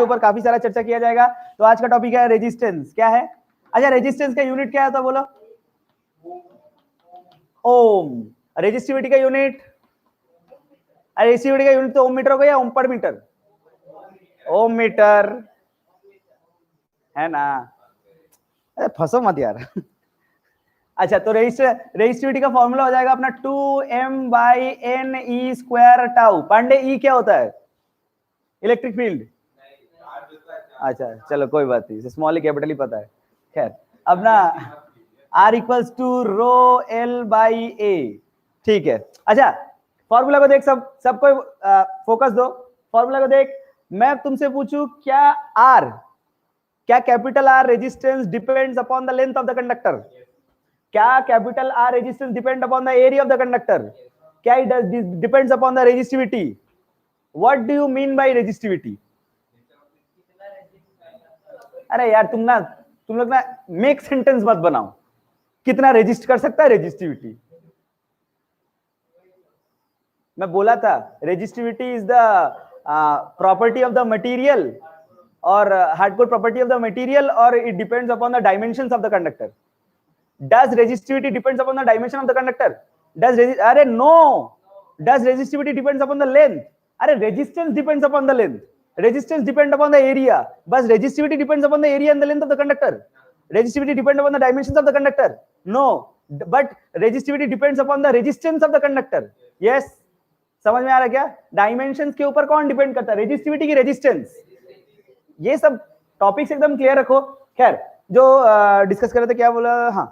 इसके ऊपर काफी सारा चर्चा किया जाएगा। तो आज का टॉपिक है रेजिस्टेंस। क्या है? अच्छा, रेजिस्टेंस का यूनिट क्या है तो बोलो। ओम। रेजिस्टिविटी का यूनिट, रेजिस्टिविटी का यूनिट तो ओम मीटर हो गया, ओम पर मीटर, ओम मीटर है ना। अरे फंसो मत यार। अच्छा, तो रेजिस्टिविटी का फॉर्मूला हो जाएगा अपना 2m/n e² पांडे। ई क्या होता है? Electric field. अच्छा चलो कोई बात नहीं, स्मॉल ही कैपिटल ही पता है। खैर अपना R = ρl/a। ठीक है। अच्छा फॉर्मूला को देख, सबको फोकस दो। फॉर्मूला को देख। मैं तुमसे पूछूं क्या capital R resistance depends upon the length of the conductor? क्या capital R resistance depend upon the area of the conductor? क्या it depends upon the resistivity? What do you mean by resistivity? अरे यार तुम लोग ना make sentence मत बनाओ। कितना रेजिस्ट कर सकता है रेजिस्टिविटी? मैं बोला था resistivity is the property of the material और hardcore property of the material, और it depends upon the dimensions of the conductor. Does resistivity depends upon the dimension of the conductor? अरे no. Does resistivity depends upon the length? अरे resistance depends upon the length. Resistance depends upon the area. But resistivity depends upon the area and the length of the conductor. Resistivity depends upon the dimensions of the conductor. No. But resistivity depends upon the resistance of the conductor. Yes. समझ में आ रहा है क्या? Dimensions के ऊपर कौन depend करता है? रेजिस्टिविटी की रेजिस्टेंस। ये सब टॉपिक्स एकदम क्लियर रखो। खैर जो डिस्कस कर रहे थे, क्या बोला? हाँ,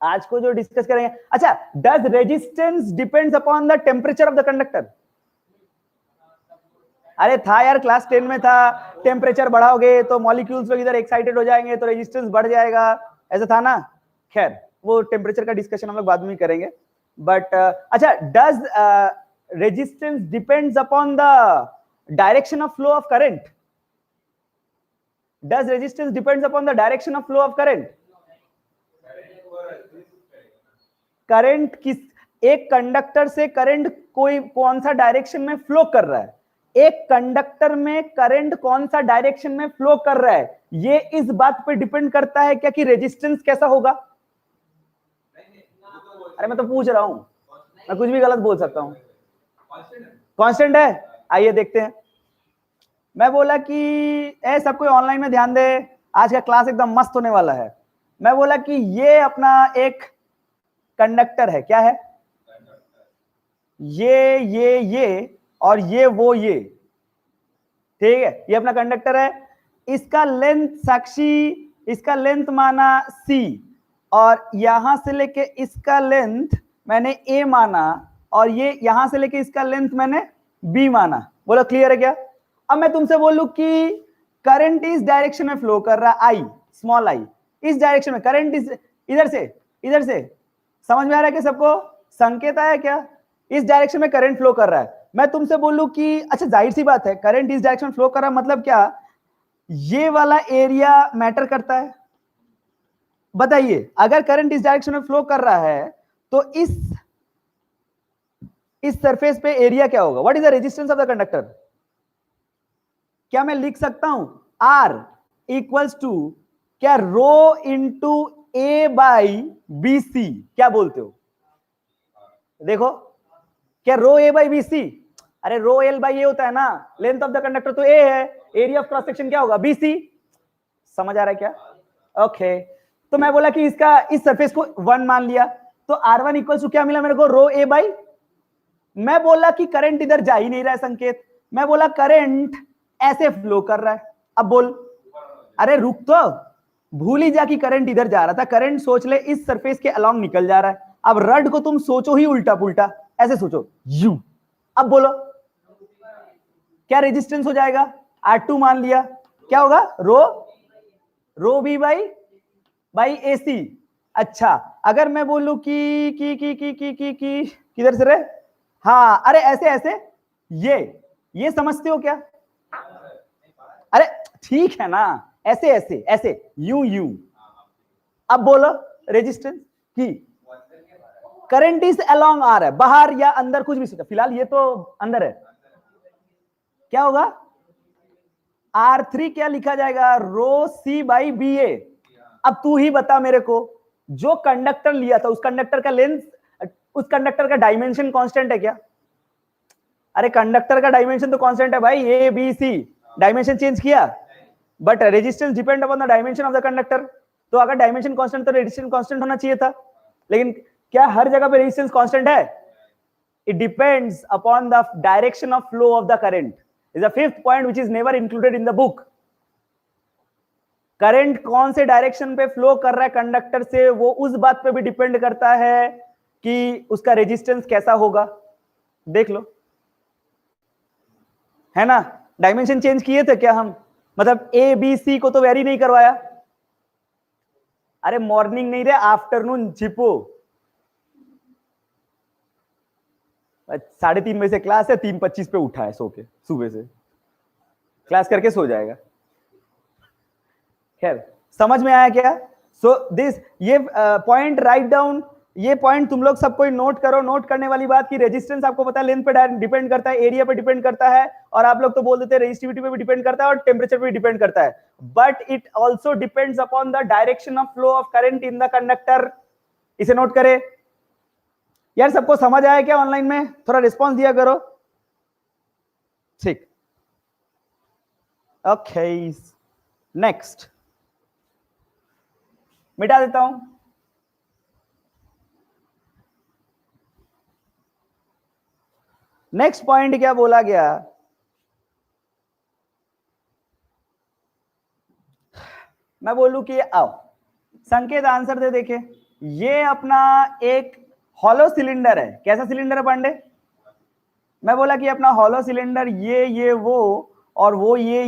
आज को जो डिस्कस करेंगे। अच्छा, does resistance depends upon the temperature of the conductor? अरे था यार, क्लास 10 में था। टेम्परेचर बढ़ाओगे तो मॉलिक्यूल्स लोग इधर एक्साइटेड हो जाएंगे तो रेजिस्टेंस बढ़ जाएगा, ऐसा था ना। खैर वो टेम्परेचर का डिस्कशन हम लोग बाद में करेंगे। बट अच्छा, does resistance depends upon the direction of flow of current? Does resistance depends upon the direction of flow of current? Current किस, एक कंडक्टर से करंट कौन सा डायरेक्शन में फ्लो कर रहा है, एक कंडक्टर में करंट कौन सा डायरेक्शन में फ्लो कर रहा है, ये इस बात पे डिपेंड करता है क्या कि रेजिस्टेंस कैसा होगा? अरे मैं तो पूछ रहा हूं, मैं कुछ भी गलत बोल सकता हूं। कांस्टेंट है। आइए देखते हैं। मैं बोला कि सब कोई ऑनलाइन में ध्यान दे, आज का क्लास एकदम मस्त होने वाला है। मैं बोला कि ये अपना एक कंडक्टर है। क्या है? ये और ये वो ये, ठीक है। ये अपना कंडक्टर है। इसका लेंथ साक्षी, इसका लेंथ माना c, और यहां से लेके इसका लेंथ मैंने a माना, और ये यहां से लेके इसका लेंथ मैंने b माना। बोलो क्लियर है क्या? अब मैं तुमसे बोलूं कि करंट इस डायरेक्शन में फ्लो कर रहा है, i स्मॉल i इस डायरेक्शन में, करंट इस इधर से समझ में आ रहा है कि सबको संकेत आया क्या? इस डायरेक्शन में करंट फ्लो कर रहा है। मैं तुमसे बोलूं कि अच्छा जाहिर सी बात है, करंट इस डायरेक्शन में फ्लो कर रहा है मतलब क्या, ये वाला एरिया मैटर करता है? बताइए, अगर करंट इस डायरेक्शन में फ्लो कर रहा है तो इस सरफेस पे एरिया क्या होगा? What is the resistance of the conductor? क्या मैं लिख सकता हूं R = क्या रो इंटू A/BC? क्या बोलते हो? देखो, क्या रो A/BC? अरे रो L/A होता है ना, लेंथ ऑफ द कंडक्टर तो A है, एरिया ऑफ क्रॉस सेक्शन क्या होगा? BC। समझ आ रहा है क्या? ओके। तो मैं बोला कि इसका इस सरफेस को 1 मान लिया, तो R1 = क्या मिला मेरे को? रो A/। मैं बोला कि करंट इधर जा ही नहीं रहा है संकेत, मैं बोला करंट ऐसे फ्लो कर रहा है। अब बोल, अरे रुक तो, भूल ही जा कि करंट इधर जा रहा था। करंट सोच ले इस सरफेस के अलोंग निकल जा रहा है। अब रड को तुम सोचो ही उल्टा पुल्टा, ऐसे सोचो यू। अब बोलो क्या रेजिस्टेंस हो जाएगा? R2 मान लिया, क्या होगा? रो B बाई AC। अच्छा, अगर मैं बोलूं कि किधर से रे? हाँ, अरे ऐसे ये समझते हो क्या? अरे ठीक है ना, ऐसे यूं। अब बोलो रेजिस्टेंस की, करंट इज अलोंग आ रहा है, बाहर या अंदर कुछ भी सोचा, फिलहाल ये तो अंदर है, क्या होगा? R3 क्या लिखा जाएगा, रो सी बाई बी ए। अब तू ही बता मेरे को, जो कंडक्टर लिया था उस कंडक्टर का लेंथ, उस कंडक्टर का डायमेंशन कांस्टेंट है क्या? अरे कंडक्टर का डायमेंशन तो कांस्टेंट है भाई, A B C, dimension change किया, but resistance depend upon the dimension of the conductor. तो अगर डायमेंशन कांस्टेंट तो रेजिस्टेंस कांस्टेंट होना चाहिए था, लेकिन क्या हर जगह पे रेजिस्टेंस कांस्टेंट है? It depends upon the direction of flow of the current, is the fifth point which is never included in the book. Current कौन से डायरेक्शन पे फ्लो कर रहा है कंडक्टर से, वो उस बात पे भी डिपेंड करता है कि उसका रेजिस्टेंस कैसा होगा। देख लो, है ना? डायमेंशन चेंज किए थे क्या हम? मतलब ए बी सी को तो वेरी नहीं करवाया। अरे मॉर्निंग नहीं रे, आफ्टरनून छिपो। 3:30 बजे से क्लास है, 3:25 पे उठा है सो के, सुबह से क्लास करके सो जाएगा। खैर, समझ में आया क्या? सो दिस, ये पॉइंट राइट डाउन, ये पॉइंट तुम लोग सबको नोट करो। नोट करने वाली बात की रेजिस्टेंस आपको पता है लेंथ पे डिपेंड करता है, एरिया पे डिपेंड करता है, और आप लोग तो बोल देते हैं रेजिस्टिविटी पे भी डिपेंड करता है और टेम्परेचर पे भी डिपेंड करता है, but it also depends upon the direction of flow of current in the conductor. इसे नोट करे। यार सबको समझ आया क्या? ऑनलाइन में थोड़ा रिस्पॉन्स दिया करो। ठीक, ओके, नेक्स्ट मिटा देता हूं। नेक्स्ट पॉइंट क्या बोला गया? मैं बोलूं कि आओ संकेत आंसर दे देखे। ये अपना एक हॉलो सिलेंडर है। कैसा सिलेंडर है पांडे? मैं बोला कि अपना हॉलो सिलेंडर, ये वो, और वो ये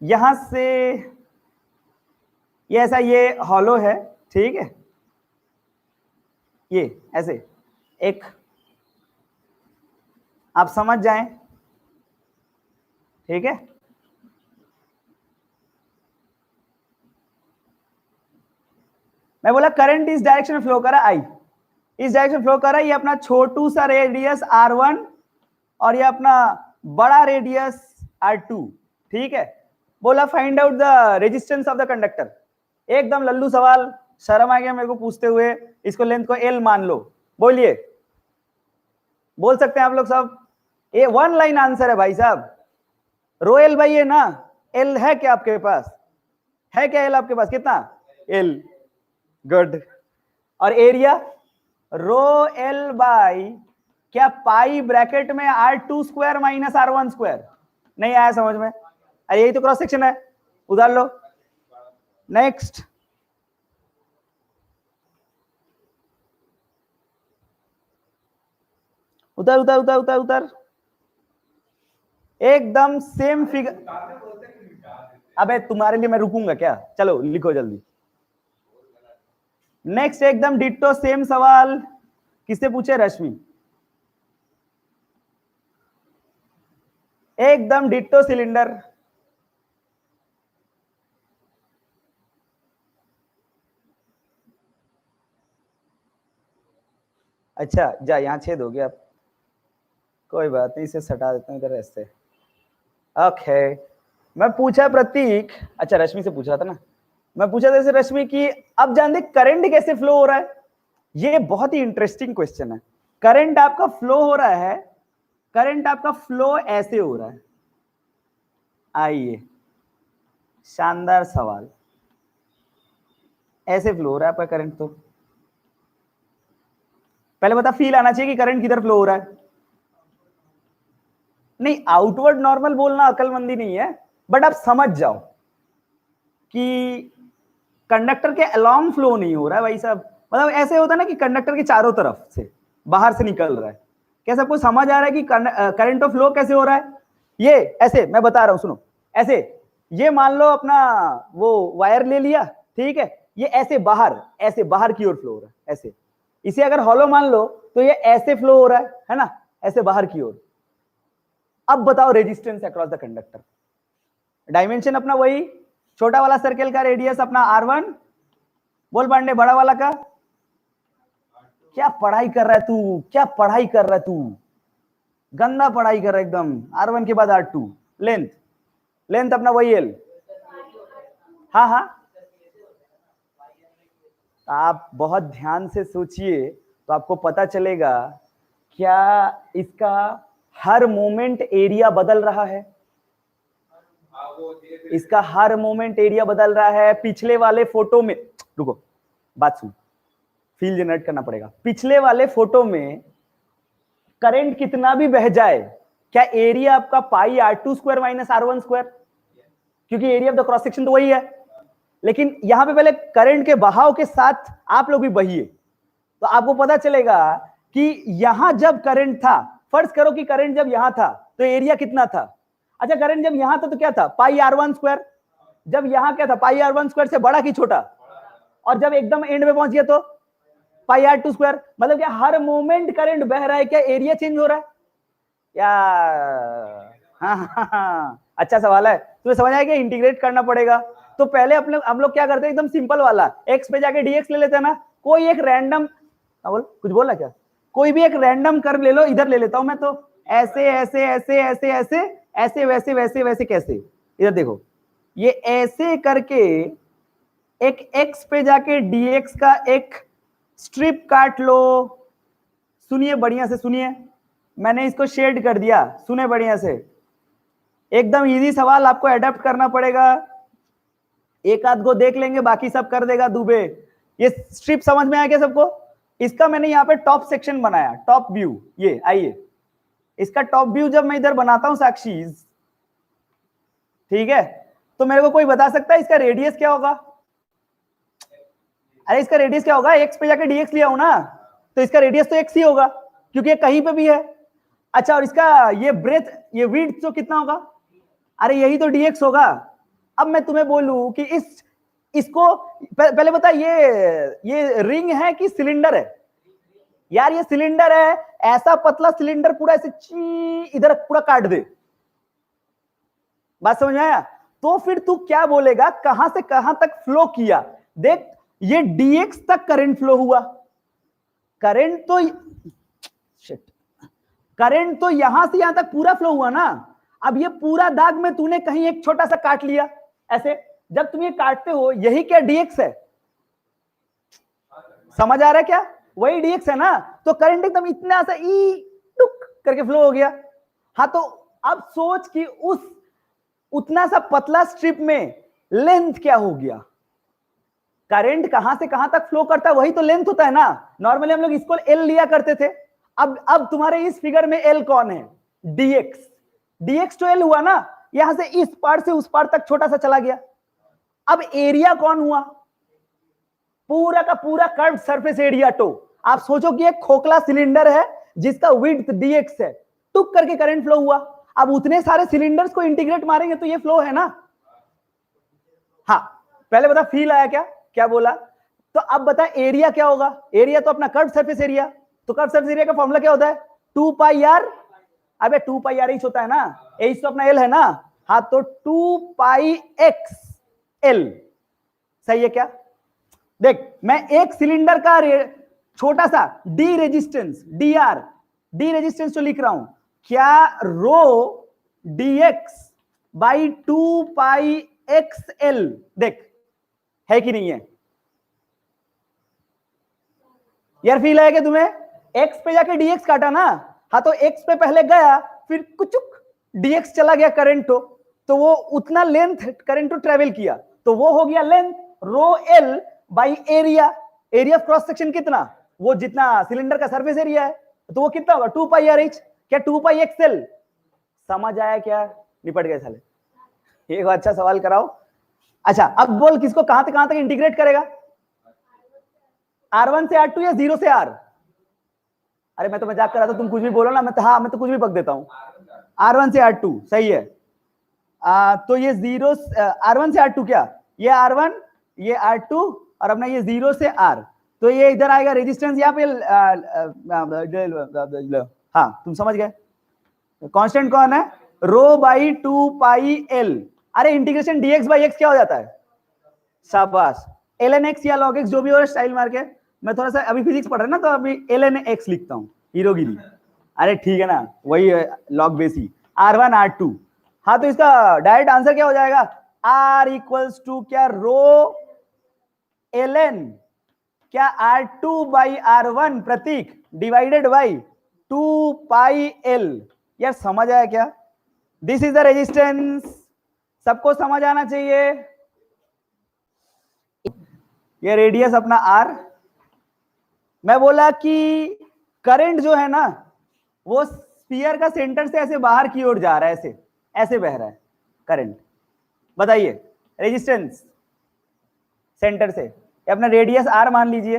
यहां से ये ऐसा, ये हॉलो है, ठीक है, ये ऐसे एक, आप समझ जाएं, ठीक है। मैं बोला करंट इस डायरेक्शन में फ्लो कर रहा है, आई इस डायरेक्शन फ्लो कर रहा है, ये अपना छोटू सा रेडियस R1 और ये अपना बड़ा रेडियस R2, ठीक है। बोला find out the resistance of the conductor. एकदम लल्लू सवाल, शर्म आ गया मेरे को पूछते हुए। इसको लेंथ को L मान लो, बोलिए, बोल सकते हैं आप लोग सब? ये वन लाइन आंसर है भाई साहब। रो L बाई ए ना, L है क्या आपके पास? है क्या L आपके पास? कितना L? गुड। और एरिया रो L बाई क्या, पाई ब्रैकेट में R2 square minus R1 square. नहीं आया समझ में? अरे यही तो क्रॉस सेक्शन है, उधार लो। नेक्स्ट, उतर उतर उतर उतर उतर, एकदम सेम फिगर। अबे तुम्हारे लिए मैं रुकूंगा क्या? चलो लिखो जल्दी। नेक्स्ट एकदम डिट्टो सेम सवाल, किससे पूछे? रश्मि। एकदम डिट्टो सिलेंडर। अच्छा जा, यहां छेद हो गया, कोई बात नहीं, इसे सटा देता हूं इधर ऐसे। ओके, मैं पूछा प्रतीक, अच्छा रश्मि से पूछा था ना, मैं पूछा था रश्मि की अब जानते करंट कैसे फ्लो हो रहा है। ये बहुत ही इंटरेस्टिंग क्वेश्चन है। करंट आपका फ्लो हो रहा है, करंट आपका फ्लो ऐसे हो रहा है। आइए, शानदार सवाल, ऐसे फ्लो हो रहा है आपका करंट। तो पहले बता, फील आना चाहिए कि करंट किधर फ्लो हो रहा है। नहीं, आउटवर्ड नॉर्मल बोलना अकलमंदी नहीं है, बट आप समझ जाओ कि कंडक्टर के अलोंग फ्लो नहीं हो रहा है भाई साहब। मतलब ऐसे होता है ना कि कंडक्टर के चारों तरफ से बाहर से निकल रहा है। क्या सबको समझ आ रहा है कि करंट ऑफ फ्लो कैसे हो रहा है? ये ऐसे मैं बता रहा हूं, सुनो। ऐसे, ये मान लो अपना वो वायर ले लिया, ठीक है, ये ऐसे बाहर की ओर फ्लो हो रहा है, ऐसे। इसे अगर हॉलो मान लो तो ये ऐसे फ्लो हो रहा है ना, ऐसे बाहर की ओर। अब बताओ resistance across the conductor. Dimension अपना वही, छोटा वाला सर्कल का रेडियस अपना R1, बोल पांडे बड़ा वाला का। क्या पढ़ाई कर रहा है तू, क्या पढ़ाई कर रहा है तू? गंदा पढ़ाई कर रहा है एकदम। R1 के बाद R2 लेंथ, लेंथ अपना वही L। हाँ हाँ, आप बहुत ध्यान से सोचिए तो आपको पता चलेगा क्या इसका हर मोमेंट एरिया बदल रहा है। इसका हर मोमेंट एरिया बदल रहा है। पिछले वाले फोटो में, रुको बात सुन, फील जनरेट करना पड़ेगा। पिछले वाले फोटो में करंट कितना भी बह जाए, क्या एरिया आपका pi R2 square minus R1 square, क्योंकि area of the cross section तो वही है। लेकिन यहां पे पहले करंट के बहाव के साथ आप लोग भी बहिए तो आपको पता चलेगा कि यहां जब करंट था, फर्ज करो कि करंट जब यहां था तो एरिया कितना था। अच्छा, करंट जब यहां था तो क्या था, पाई R1 स्क्वायर। जब यहां क्या था, पाई R1 स्क्वायर से बड़ा कि छोटा, और जब एकदम एंड में पहुंच गया तो पाई R2 स्क्वायर। मतलब क्या हर मोमेंट करंट बह रहा है, क्या एरिया चेंज हो रहा है या? हाँ, अच्छा सवाल है। तुम्हें समझ आएगा, इंटीग्रेट करना पड़ेगा। तो पहले अपने हम लोग क्या करते हैं, एकदम सिंपल वाला, एक्स पे जाके डीएक्स ले लेते हैं ना। कोई एक रैंडम, बोल कुछ बोला क्या, कोई भी एक रैंडम कर्व ले लो, इधर ले लेता हूं मैं तो, ऐसे ऐसे ऐसे ऐसे ऐसे ऐसे वैसे वैसे वैसे कैसे, इधर देखो, ये ऐसे करके एक एक्स पे जाके डीएक्स का एक स्ट्रिप काट लो। सुनिए बढ़िया से सुनिए, मैंने इसको शेड कर दिया, सुने बढ़िया से। एकदम इजी सवाल, आपको अडेप्ट करना पड़ेगा। एक आध को देख लेंगे, बाकी सब कर देगा दुबे। ये स्ट्रिप समझ में आया क्या सबको? इसका मैंने यहाँ पे टॉप सेक्शन बनाया, टॉप व्यू। ये आइए, इसका टॉप व्यू जब मैं इधर बनाता हूं साक्षी, ठीक है, तो मेरे को कोई बता सकता है इसका रेडियस क्या होगा? अरे इसका रेडियस क्या होगा? एक्स पे जाके डीएक्स लिया हूं ना, तो इसका रेडियस तो एक्स ही होगा, क्योंकि ये कहीं पे भी है। अच्छा, और इसका ये ब्रेथ, ये विड्थ तो कितना होगा? अरे यही तो डीएक्स होगा। अब मैं तुम्हें बोलूं कि इसको पहले बता, ये रिंग है कि सिलेंडर है? यार ये सिलेंडर है, ऐसा पतला सिलेंडर पूरा ऐसे इधर पूरा काट दे, बात समझ में आया? तो फिर तू क्या बोलेगा, कहां से कहां तक फ्लो किया? देख, ये डीएक्स तक करंट फ्लो हुआ, करंट तो यहां से यहां तक पूरा फ्लो हुआ ना। अब ये पूरा दाग में तूने कहीं एक छोटा सा काट लिया ऐसे, जब तुम ये काटते हो, यही क्या डीएक्स है? समझ आ रहा है क्या? वही डीएक्स है ना। तो करंट एकदम इतना सा ई टुक करके फ्लो हो गया। हाँ, तो अब सोच कि उतना सा पतला स्ट्रिप में लेंथ क्या हो गया। करंट कहां से कहां तक फ्लो करता है, वही तो लेंथ होता है ना। नॉर्मली हम लोग इसको एल लिया करते थे। अब तुम्हारे इस फिगर में एल कौन है? डीएक्स। डीएक्स तो एल हुआ ना, यहां से इस पार से उस पार तक छोटा सा चला गया। अब एरिया कौन हुआ? पूरा का पूरा कर्व सरफेस एरिया टो। आप सोचो कि एक खोखला सिलेंडर है जिसका विड्थ डीएक्स है, टुक करके करंट फ्लो हुआ। अब उतने सारे सिलेंडर्स को इंटीग्रेट मारेंगे तो ये फ्लो है ना। हाँ, पहले बता फील आया क्या? क्या बोला? तो अब बता एरिया क्या होगा? एरिया तो अपना कर्व सरफेस एरिया। तो कर्व सरफेस एरिया का फॉर्मूला क्या होता है? 2 पाई आर। अबे 2 पाई आर एच होता है ना, एच तो अपना एल है ना। हाँ, तो 2 पाई एक्स एल, सही है क्या? देख, मैं एक सिलेंडर का छोटा सा डी रेजिस्टेंस, डी रेजिस्टेंस तो लिख रहा हूं, क्या rho dx by 2 pi x L, देख है कि नहीं है यार? फील है क्या तुम्हें? एक्स पे जाके डीएक्स काटा ना। हाँ, तो एक्स पे पहले गया, फिर कुछ डीएक्स चला गया करंट, तो वो उतना लेंथ करंट तो ट्रेवल किया, तो वो हो गया length row L by area. Area of cross section कितना? वो जितना सिलेंडर का सरफेस एरिया है, तो वो कितना होगा? 2 पाई आर एच। क्या 2 पाई एक्सएल? समझ आया क्या? निपट गए साले। एक अच्छा सवाल कराओ। अच्छा, अब बोल किसको कहां तक इंटीग्रेट करेगा? R1 से R2 या 0 से R? अरे मैं तो मजाक कर रहा था, तुम कुछ भी बोलो ना, मैं तो कुछ भी बक देता हूं। R1 से R2 सही है। तो ये 0 R1 से R2, क्या ये R1 ये R2 और अपना ये 0 से R, तो ये इधर आएगा रेजिस्टेंस यहाँ पे। हाँ, तुम समझ गए। कांस्टेंट कौन है? रो बाई 2 पाई एल। अरे इंटीग्रेशन dx बाई x क्या हो जाता है? शाबाश, ln x या log x, जो भी हो स्टाइल मार के। मैं थोड़ा सा अभी फिजिक्स पढ़ रहा ना, तो अभी ln x लिखता हूँ, हीरोगिरी। अरे ठीक है ना, वही लॉग बेसी R1 R2। हाँ तो इसका डायरेक्ट आंसर क्या हो जाएगा, R इक्वल्स टू क्या रो ln क्या R2 बाई R1 प्रतीक डिवाइडेड बाई 2 पाई L। यार समझ आया क्या, दिस इज द रेजिस्टेंस, सबको समझ आना चाहिए। ये रेडियस अपना R, मैं बोला कि करंट जो है ना वो स्फीयर का सेंटर से ऐसे बाहर की ओर जा रहा है, ऐसे ऐसे बह रहा है करंट। बताइए रेजिस्टेंस सेंटर से, अपना रेडियस R मान लीजिए,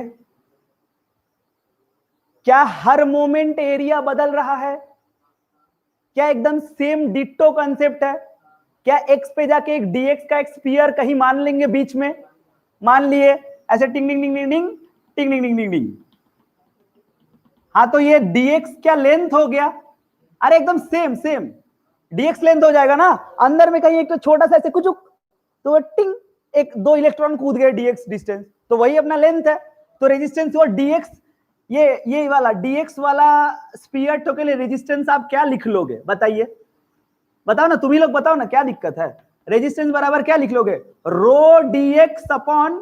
क्या हर मोमेंट एरिया बदल रहा है, क्या एकदम सेम डिट्टो कंसेप्ट है, क्या x पे जाके एक dx का एक स्फीयर कहीं मान लेंगे बीच में, मान लिए ऐसे टिंग टिंग टिंग टिंग टिंग टिंग टिंग टिंग टिंग टिंग। हाँ तो ये dx क्या लेंथ हो गया, अरे एकदम सेम सेम dx लेंथ हो जाएगा ना, अंदर में कहीं एक तो छोटा सा ऐसे कुछ तो टिंग एक 2 इलेक्ट्रॉन कूद गए dx डिस्टेंस, तो वही अपना लेंथ है। तो रेजिस्टेंस और dx, ये वाला dx वाला स्फीयर तो के लिए रेजिस्टेंस आप क्या लिख लोगे बताइए, बताओ ना, तुम ही लोग बताओ ना क्या दिक्कत है। रेजिस्टेंस बराबर क्या लिख लोगे, रो dx अपॉन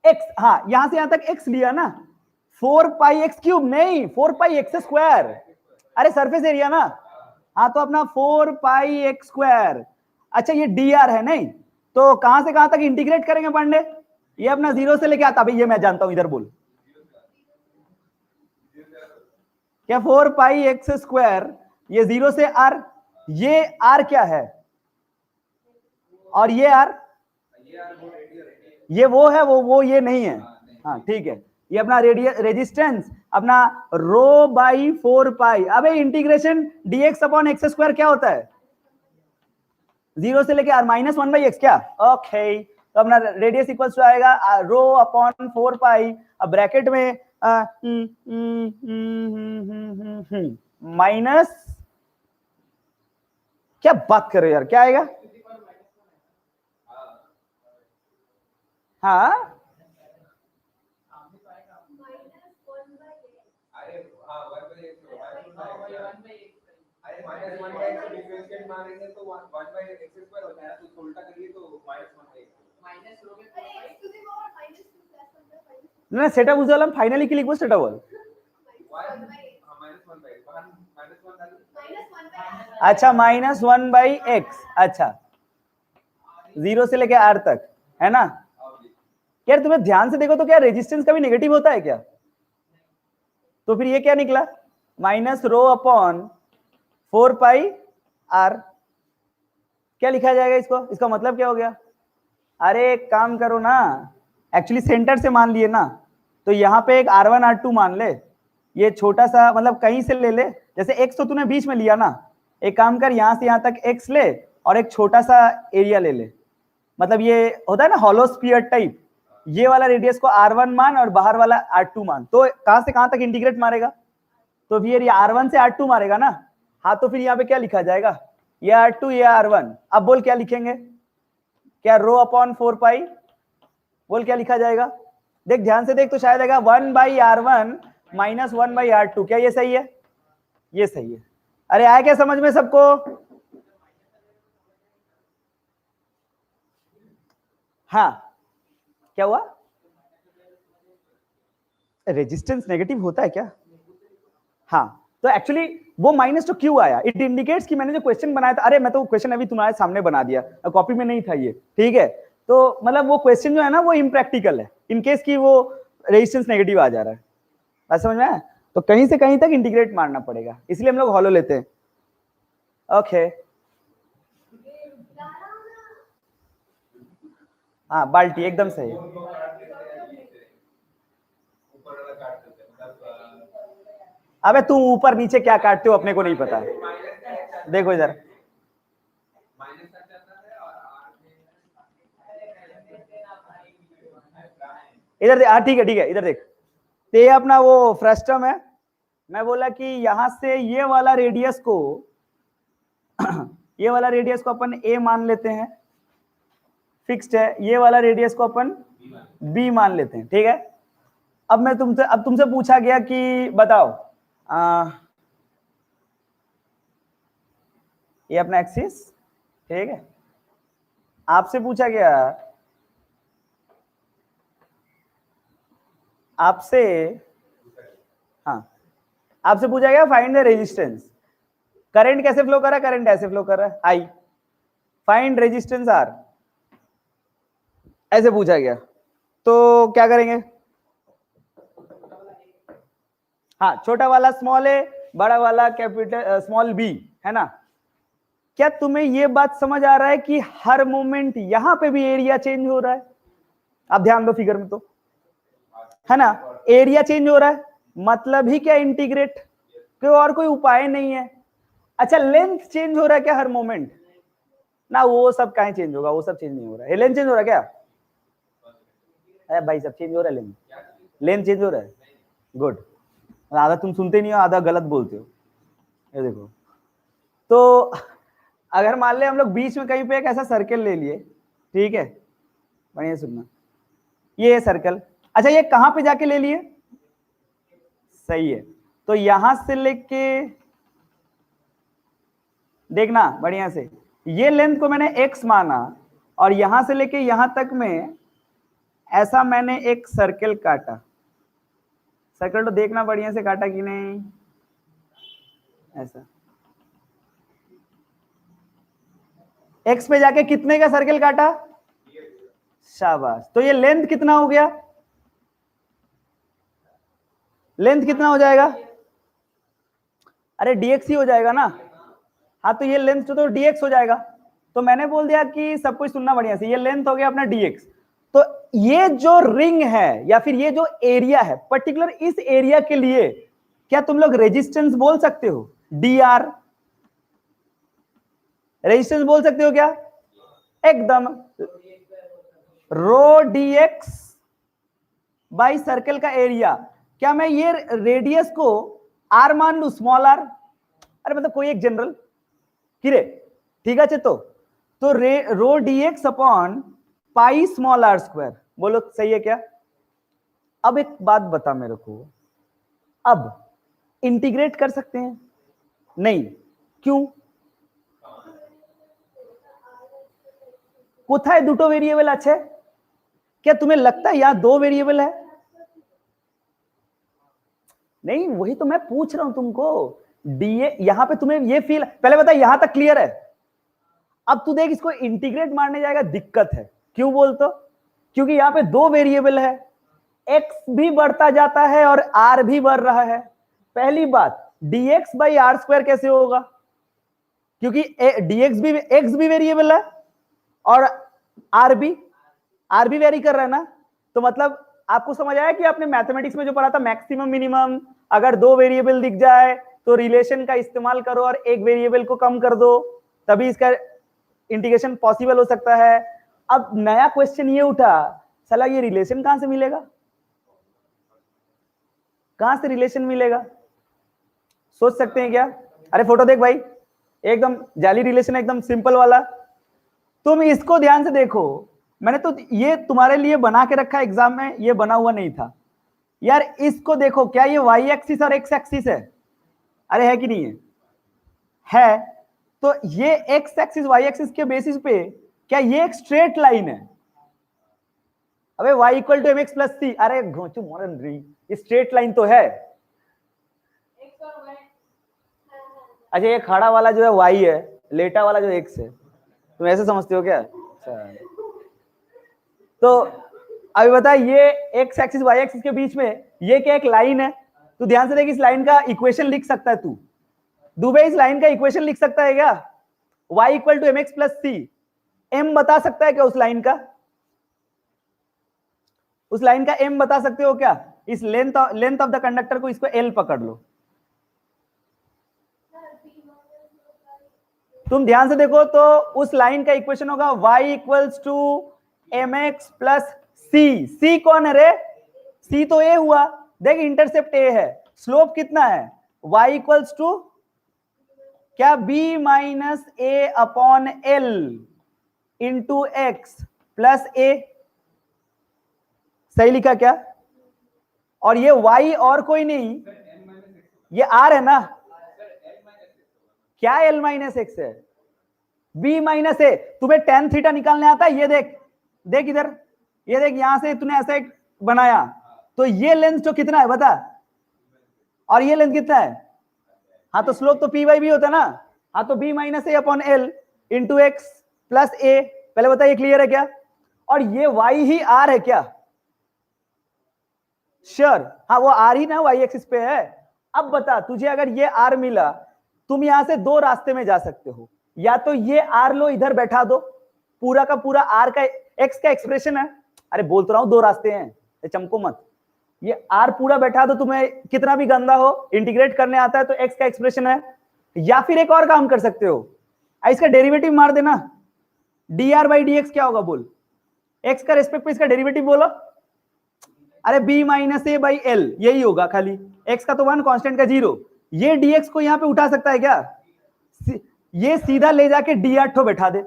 x। हाँ यहां से यहां तक x लिया ना, 4 पाई x क्यूब नहीं 4 पाई x स्क्वायर, अरे सरफेस एरिया ना। हाँ तो अपना 4 पाई x स्क्वायर। अच्छा ये dr है नहीं, तो कहां से कहां तक इंटीग्रेट करेंगे पांडे, ये अपना 0 से लेके आता भाई, ये मैं जानता हूं, इधर बोल क्या 4 पाई x स्क्वायर, ये 0 से r, ये r क्या है और ये r, ये वो है, वो ये नहीं है। हाँ ठीक है, ये अपना रेजिस्टेंस अपना रो बाई 4 पाई। अबे integration dx upon x square क्या होता है, 0 से लेके r माइनस 1 बाई एक्स क्या, ओके। तो अपना रेडियस इक्वल्स टू आएगा रो अपॉन 4 पाई, अब ब्रैकेट में माइनस, क्या बात कर रहे हो यार, क्या आएगा, हाँ ना সেটা বুঝে গেলাম, ফাইনালি কি লিখবো সেটা বল। अच्छा -1/x, अच्छा 0 से लेके r तक है ना। यार तुम्हें ध्यान से देखो तो क्या रेजिस्टेंस कभी नेगेटिव होता है क्या, तो फिर ये क्या निकला, माइनस रो अपॉन 4 पाई r। क्या लिखा जाएगा इसको, इसका मतलब क्या हो गया, अरे एक काम करो ना, एक्चुअली सेंटर से मान लिए ना, तो यहाँ पे एक R1 R2 मान ले, ये छोटा सा मतलब कहीं से ले ले, जैसे x तो तूने बीच में लिया ना, एक काम कर यहां से यहां तक x ले और एक छोटा सा एरिया ले ले, मतलब ये होता है ना हॉलो स्फीयर टाइप, ये वाला रेडियस को R1 मान और बाहर वाला R2 मान, तो कहां से कहां तक इंटीग्रेट मारेगा, तो फिर ये R1 से R2 मारेगा ना। हाँ तो फिर यहाँ पे क्या लिखा जाएगा, ये R2 ये R1, अब बोल क्या लिखेंगे, क्या रो अपॉन 4 पाई, बोल क्या लिखा जाएगा, देख ध्यान से देख तो शायद आएगा 1/R1 माइनस 1/R2, क्या ये सही है, ये सही है। अरे आया क्या समझ में सबको, हाँ क्या हुआ, रेजिस्टेंस नेगेटिव होता है क्या, हाँ तो एक्चुअली वो माइनस तो क्यों आया, इट इंडिकेट्स कि मैंने जो क्वेश्चन बनाया था, अरे मैं तो क्वेश्चन अभी तुम्हारे सामने बना दिया, कॉपी में नहीं था ये, ठीक है। तो मतलब वो क्वेश्चन जो है ना वो इम्प्रैक्टिकल है, इन केस की वो रेजिस्टेंस नेगेटिव आ जा रहा है, बात समझ में आया, तो कहीं से कहीं तक इंटीग्रेट मारना पड़ेगा, इसलिए हम लोग हॉलो लेते हैं। ओके हाँ बाल्टी एकदम सही, अबे तू ऊपर नीचे क्या काटते हो अपने को नहीं पता, देखो इधर इधर देख, हाँ ठीक है इधर देख, तो ये अपना वो फ्रस्टम है, मैं बोला कि यहां से ये वाला रेडियस को ये वाला रेडियस को अपन a मान लेते हैं, फिक्स्ड है, ये वाला रेडियस को अपन b मान लेते हैं, ठीक है। अब तुमसे पूछा गया कि बताओ ये अपना एक्सिस, ठीक है। आपसे पूछा गया, आपसे, हाँ आपसे पूछा गया फाइंड द रेजिस्टेंस। करंट कैसे फ्लो कर रहा है? करंट ऐसे फ्लो कर रहा है, आई। फाइंड रेजिस्टेंस आर, ऐसे पूछा गया, तो क्या करेंगे? हाँ, छोटा वाला स्मॉल ए, बड़ा वाला कैपिटल स्मॉल बी, है ना। क्या तुम्हें यह बात समझ आ रहा है कि हर मोमेंट यहां पे भी एरिया चेंज हो रहा है? आप ध्यान दो फिगर में, तो है ना, एरिया चेंज हो रहा है, मतलब ही क्या? इंटीग्रेट, कोई और कोई उपाय नहीं है। अच्छा, लेंथ चेंज हो रहा है क्या हर मोमेंट? ना, वो सब कहीं चेंज होगा, वो सब चेंज नहीं हो रहा है। लेंथ चेंज हो रहा है क्या? अरे भाई, सब चेंज हो रहा है, लेंथ, लेंथ चेंज हो रहा है। गुड, आधा तुम सुनते नहीं हो, आधा गलत बोलते हो। ये देखो, तो अगर मान ले हम लोग बीच में कहीं पे एक ऐसा सर्कल ले लिए, ठीक है, बढ़िया सुनना, ये सर्कल, अच्छा ये कहां पे जाके ले लिए? सही है, तो यहां से लेके देखना बढ़िया से, ये लेंथ को मैंने x माना, और यहां से लेके यहां तक में ऐसा मैंने एक सर्कल काटा। सर्कल तो देखना बढ़िया से काटा कि नहीं, ऐसा x पे जाके कितने का सर्कल काटा? शाबाश। तो ये लेंथ कितना हो गया? लेंथ कितना हो जाएगा? अरे dx ही हो जाएगा ना। हाँ, तो ये लेंथ तो dx हो जाएगा। तो मैंने बोल दिया कि सब कुछ सुनना बढ़िया से, ये लेंथ हो गया अपना dx। तो ये जो रिंग है या फिर ये जो एरिया है, पर्टिकुलर इस एरिया के लिए क्या तुम लोग रेजिस्टेंस बोल सकते हो? dr, रेजिस्टेंस बोल सकते हो क्या? एकदम, रो dx बाई सर्कल का एरिया। क्या मैं ये रेडियस को r मान लू, स्मॉल r? अरे मतलब कोई एक जनरल किरे, ठीक है। तो रो dx upon pi small r square, बोलो सही है क्या? अब एक बात बता मेरे को, अब इंटीग्रेट कर सकते हैं? नहीं, क्यों? कोथाय दुटो वेरिएबल আছে? क्या तुम्हें लगता है यहां दो वेरिएबल है? नहीं, वही तो मैं पूछ रहा हूं तुमको। डीए यहां पे तुम्हें ये फील, पहले बता यहां तक क्लियर है? अब तू देख, इसको इंटीग्रेट मारने जाएगा, दिक्कत है। क्यों बोल तो? क्योंकि यहां पे दो वेरिएबल है, x भी बढ़ता जाता है और r भी बढ़ रहा है। पहली बात, dx बाई आर स्क्वायर कैसे होगा? क्योंकि dx भी, x भी वेरिएबल है और r भी वेरी कर रहा है ना। तो मतलब आपको समझ आया कि आपने मैथमेटिक्स में जो पढ़ा था, मैक्सिमम मिनिमम, अगर दो वेरिएबल दिख जाए तो रिलेशन का इस्तेमाल करो और एक वेरिएबल को कम कर दो, तभी इसका इंटीग्रेशन पॉसिबल हो सकता है। अब नया क्वेश्चन ये उठा, साला ये रिलेशन कहां से मिलेगा? कहां से रिलेशन मिलेगा? सोच सकते हैं क्या? अरे फोटो देख भाई, एकदम जाली रिलेशन, एकदम सिंपल वाला। तुम इसको ध्यान से देखो, मैंने तो ये तुम्हारे लिए बना के रखा एग्जाम में, ये बना हुआ नहीं था यार। इसको देखो, क्या ये y एक्सिस और x एक्सिस है? अरे है कि नहीं है? है। तो ये x एक्सिस y एक्सिस के बेसिस पे क्या ये एक स्ट्रेट लाइन है? अबे y equal to m x plus c, अरे घोंचू मॉडर्न री, ये स्ट्रेट लाइन तो है। अच्छा, ये खड़ा वाला जो है y है, लेटा वाला जो x है, तुम ऐसे समझते हो क्या? अच्छा, तो अभी बता, ये x एक्सिस y एक्सिस के बीच में ये क्या एक लाइन है? तू ध्यान से देख, इस लाइन का इक्वेशन लिख सकता है तू? दुबे इस लाइन का इक्वेशन लिख सकता है क्या? y equal to m x plus c, m बता सकता है क्या उस लाइन का? उस लाइन का m बता सकते हो क्या? इस लेंथ ऑफ द कंडक्टर को, इसको l पकड़ लो। तुम ध्यान से देखो तो उस लाइन का इक्वेशन होगा y equals to m x plus c. C कौन है रे? सी तो a हुआ, देख इंटरसेप्ट a है, स्लोप कितना है? y इक्वल्स टू क्या? b minus a upon L into x plus a. सही लिखा क्या? और ये y और कोई नहीं, ये आर है ना, क्या एल माइनस एक्स है, बी माइनस ए। तुम्हें टेन थीटा निकालने आता है, ये देख, देख इधर, ये देख, यहां से तूने ऐसा एक बनाया, तो ये लेंथ जो कितना है बता, और ये लेंथ कितना है, हाँ तो स्लोप तो पी बाई बी होता है ना, हाँ तो b minus a upon L into x plus a. पहले बता ये क्लियर है क्या, और ये वाई ही आर है क्या, श्योर, हाँ वो आर ही ना वाई एक्सिस पे है। अब बता तुझे अगर ये आर मिला, तुम यहां से दो रास्ते में जा सकते हो, या तो ये आर लो इधर बैठा दो, पूरा का पूरा आर का एक्स का एक्सप्रेशन है, अरे बोल तो रहा हूं दो रास्ते हैं, चमको मत, ये आर पूरा बैठा दो, तुम्हें कितना भी गंदा हो इंटीग्रेट करने आता है तो एक्स का एक्सप्रेशन है। या फिर एक और काम कर सकते हो, इसका डेरिवेटिव मार देना, D r by D x क्या होगा बोल, एक्स का रेस्पेक्ट पे इसका डेरिवेटिव बोलो, अरे b minus a by l यही होगा, खाली एक्स का तो वन, कांस्टेंट का जीरो, ये डीएक्स को यहां पे उठा सकता है क्या, ये सीधा ले जाके डी आर ठो बैठा दे,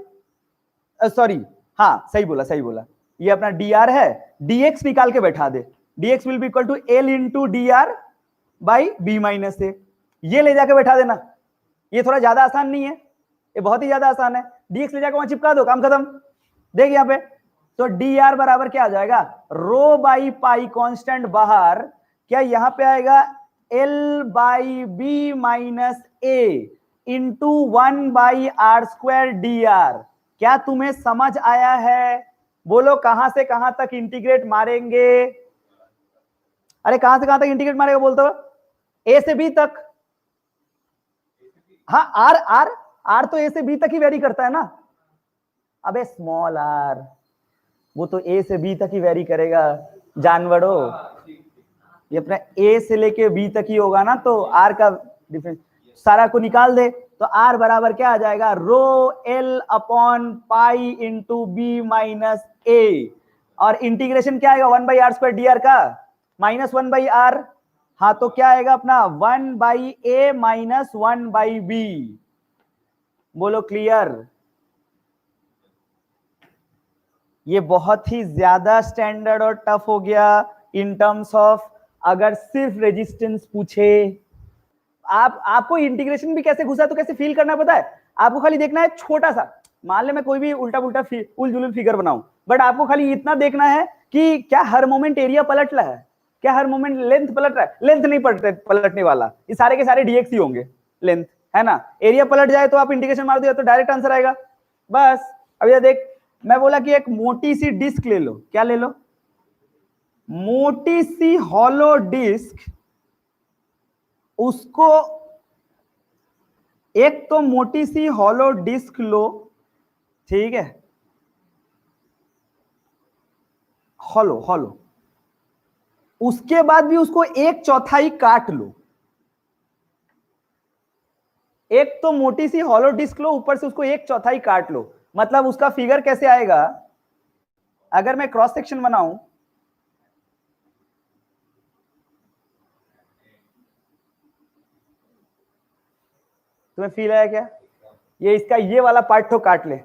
सॉरी हाँ सही बोला सही बोला, ये अपना डी आर है, डीएक्स निकाल के बैठा दे, dx will be equal to L into d r by b minus a, ये ले जाके बैठा देना। ये थोड़ा ज्यादा आसान नहीं है, ये बहुत ही ज्यादा आसान है, डीएक्स ले जाकर वहां चिपका दो, काम खत्म। देख यहाँ पे, तो डी आर बराबर क्या आ जाएगा, रो बाई पाई कांस्टेंट बाहर, क्या यहां पे आएगा l by b minus a into one by r square d r. क्या तुम्हें समझ आया है, बोलो कहां से कहां तक इंटीग्रेट मारेंगे, अरे कहां से कहां तक इंटीग्रेट मारेगा बोलते हो, ए से बी तक, हाँ आर आर आर तो ए से बी तक ही वेरी करता है ना, अबे स्मॉल आर वो तो ए से बी तक ही वेरी करेगा जानवरों, ये अपना ए से लेके बी तक ही होगा ना, तो आर का डिफरेंस सारा को निकाल दे, तो आर बराबर क्या आ जाएगा, rho L upon pi into b minus a, और इंटीग्रेशन क्या आएगा, one by r square d r का माइनस वन बाई आर, हाँ तो क्या आएगा अपना one by a minus one by b, बोलो क्लियर। ये बहुत ही ज्यादा स्टैंडर्ड और टफ हो गया इन टर्म्स ऑफ अगर सिर्फ रेजिस्टेंस पूछे, आपको इंटीग्रेशन भी कैसे घुसा तो कैसे फील करना पता है, आपको खाली देखना है छोटा सा, मान ले मैं कोई भी उल्टा पुल्टा उलझुल फिगर बनाऊं, बट आपको खाली इतना देखना है कि क्या हर मोमेंट एरिया पलट रहा है, क्या हर मोमेंट लेंथ पलट रहा है, लेंथ नहीं पलटने वाला, ये सारे के सारे डीएक्स ही होंगे, लेंथ है ना, एरिया पलट जाए तो आप इंटीग्रेशन मार दिया तो डायरेक्ट आंसर आएगा बस। अब ये देख, मैं बोला कि एक मोटी सी डिस्क ले लो, क्या ले लो, मोटी सी हॉलो डिस्क, उसको एक तो मोटी सी हॉलो डिस्क लो, ठीक है, हॉलो हॉलो, उसके बाद भी उसको एक चौथाई काट लो, एक तो मोटी सी हॉलो डिस्क लो, ऊपर से उसको एक चौथाई काट लो, मतलब उसका फिगर कैसे आएगा, अगर मैं क्रॉस सेक्शन बनाऊं, तुम्हें फील आया क्या, ये इसका ये वाला पार्ट तो काट ले,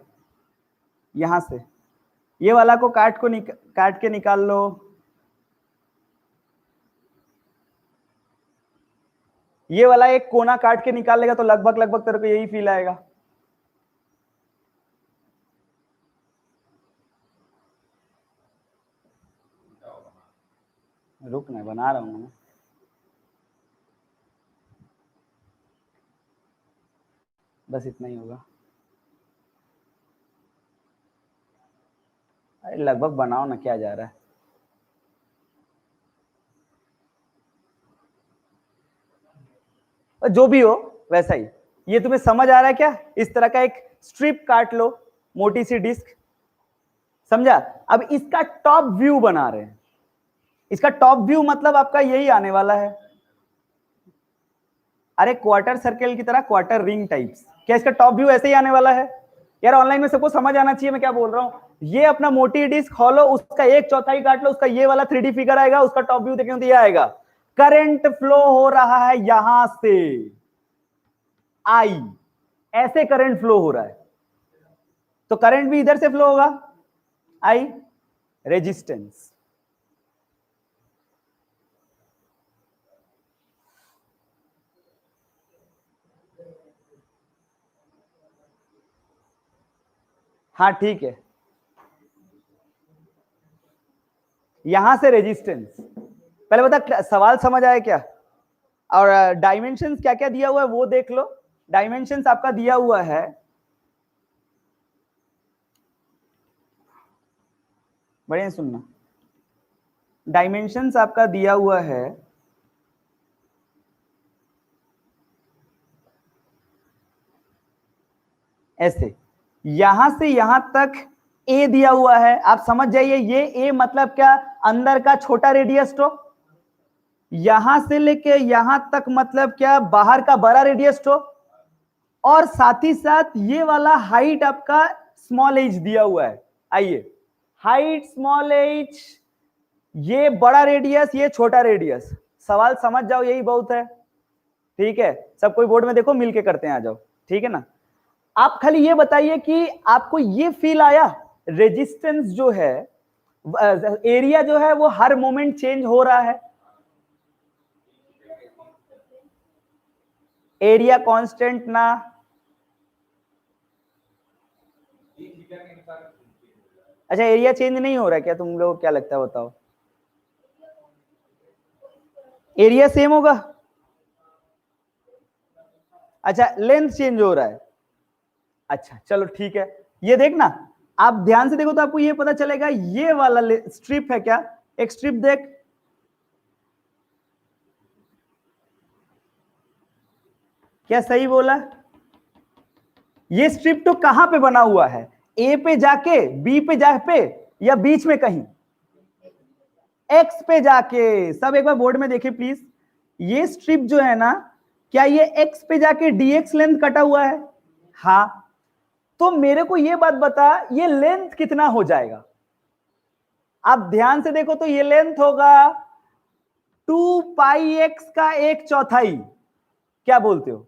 यहां से ये वाला को काट के निकाल लो, ये वाला एक कोना काट के निकाल लेगा तो लगभग लगभग तेरे को यही फील आएगा, रुक मैं बना रहा हूं मैं, बस इतना ही होगा, अरे लगभग बनाओ ना, क्या जा रहा है, जो भी हो वैसा ही। ये तुम्हें समझ आ रहा है क्या, इस तरह का एक स्ट्रिप काट लो, मोटी सी डिस्क, समझा। अब इसका टॉप व्यू बना रहे हैं, इसका टॉप व्यू मतलब आपका यही आने वाला है, अरे क्वार्टर सर्कल की तरह क्वार्टर रिंग टाइप्स, क्या इसका टॉप व्यू ऐसे ही आने वाला है यार, ऑनलाइन में सबको समझ आना चाहिए मैं क्या बोल रहा हूं। ये अपना मोटी डिस्क हॉलो, उसका एक चौथाई काट लो, उसका ये वाला 3D फिगर आएगा, उसका टॉप व्यू देखेंगे तो ये आएगा, करंट फ्लो हो रहा है यहां से, आई ऐसे करंट फ्लो हो रहा है, तो करंट भी इधर से फ्लो होगा, आई रेजिस्टेंस, हाँ ठीक है, यहां से रेजिस्टेंस। पहले बता सवाल समझ आया क्या? और डायमेंशंस क्या क्या दिया हुआ है वो देख लो। डायमेंशंस आपका दिया हुआ है, बढ़िया सुनना, डायमेंशंस आपका दिया हुआ है ऐसे, यहां से यहां तक ए दिया हुआ है, आप समझ जाइए ये ए मतलब क्या, अंदर का छोटा रेडियस तो, यहां से लेके यहां तक मतलब क्या, बाहर का बड़ा रेडियस तो, और साथ ही साथ ये वाला हाइट आपका स्मॉल एच दिया हुआ है। आइए, हाइट स्मॉल एच, ये बड़ा रेडियस, ये छोटा रेडियस। सवाल समझ जाओ, यही बहुत है। ठीक है, सब कोई बोर्ड में देखो, मिलके करते हैं, आ जाओ। ठीक है ना, आप खाली ये बताइए कि आपको ये फील आया रेजिस्टेंस जो है, एरिया जो है वो हर मोमेंट चेंज हो रहा है, एरिया कांस्टेंट ना, अच्छा एरिया चेंज नहीं हो रहा है क्या? तुम लोग को क्या लगता है बताओ, एरिया सेम होगा? अच्छा लेंथ चेंज हो रहा है, अच्छा चलो ठीक है। ये देखना, आप ध्यान से देखो तो आपको ये पता चलेगा, ये वाला स्ट्रिप है क्या, एक स्ट्रिप देख, क्या सही बोला? ये स्ट्रिप तो कहां पे बना हुआ है, ए पे जाके, बी पे जाके, या बीच में कहीं, एक्स पे जाके। सब एक बार बोर्ड में देखिए प्लीज, ये स्ट्रिप जो है ना, क्या ये एक्स पे जाके डीएक्स लेंथ कटा हुआ है? हाँ, तो मेरे को ये बात बता, ये लेंथ कितना हो जाएगा? आप ध्यान से देखो तो ये लेंथ होगा 2πx का 1/4। क्या बोलते हो,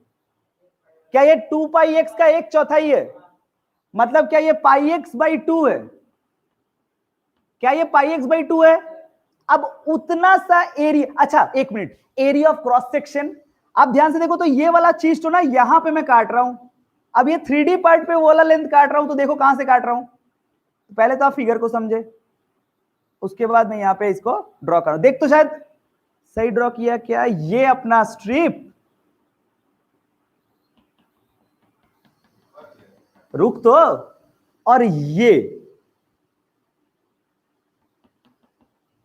क्या ये 2πx का 1/4 है? मतलब क्या ये πx/2 है? क्या ये πx/2 है? अब उतना सा एरिया, अच्छा एक minute, area of cross section, आप ध्यान से देखो तो ये वाला चीज तो ना यहां पे मैं काट रहा हूं, अब ये 3D पार्ट पे वो वाला लेंथ काट रहा हूं, तो देखो कहां से काट रहा हूं। पहले तो आप फिगर को समझे, उसके बाद मैं यहां पे इसको ड्रॉ कर रहा हूं। देख तो शायद सही ड्रॉ किया क्या, ये अपना स्ट्रिप, रुक तो, और ये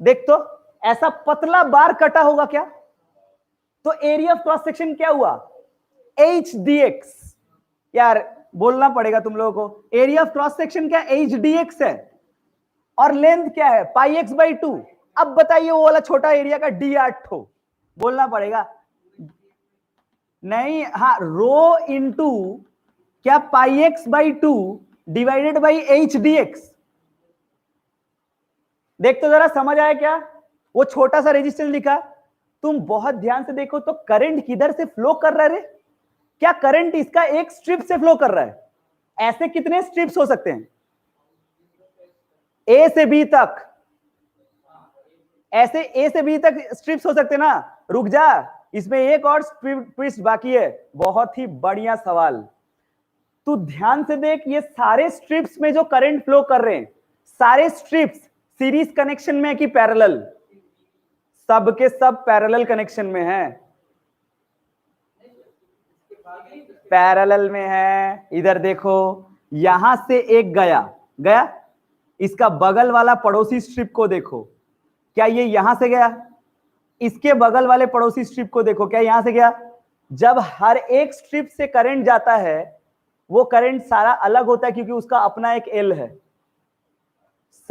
देख तो, ऐसा पतला बार कटा होगा क्या? तो एरिया ऑफ क्रॉस सेक्शन क्या हुआ, एच डी एक्स। यार बोलना पड़ेगा तुम लोगों को, एरिया ऑफ क्रॉस सेक्शन क्या एच डी एक्स है, और लेंथ क्या है πx/2। अब बताइए वो वाला छोटा एरिया का डी 8 हो, बोलना पड़ेगा नहीं, हाँ रो इंटू क्या πx/2 divided by H d x. देख तो जरा समझ आया क्या, वो छोटा सा रेजिस्टेंस लिखा, तुम बहुत ध्यान से देखो तो करंट किधर से फ्लो कर रहा है रे, क्या करंट इसका एक स्ट्रिप से फ्लो कर रहा है? ऐसे कितने स्ट्रिप्स हो सकते हैं, ए से बी तक, ऐसे ए से बी तक स्ट्रिप्स हो सकते ना। रुक जा, इसमें एक और ट्विस्ट बाकी है, बहुत ही बढ़िया सवाल। तू ध्यान से देख, ये सारे स्ट्रिप्स में जो करंट फ्लो कर रहे हैं, सारे स्ट्रिप्स सीरीज कनेक्शन में है कि पैरेलल? सब के सब पैरेलल कनेक्शन में है, पैरेलल में है। इधर देखो, यहां से एक गया गया, इसका बगल वाला पड़ोसी स्ट्रिप को देखो, क्या ये यहां से गया? इसके बगल वाले पड़ोसी स्ट्रिप को देखो, क्या यहां से गया? जब हर एक स्ट्रिप से करंट जाता है, वो करंट सारा अलग होता है, क्योंकि उसका अपना एक एल है,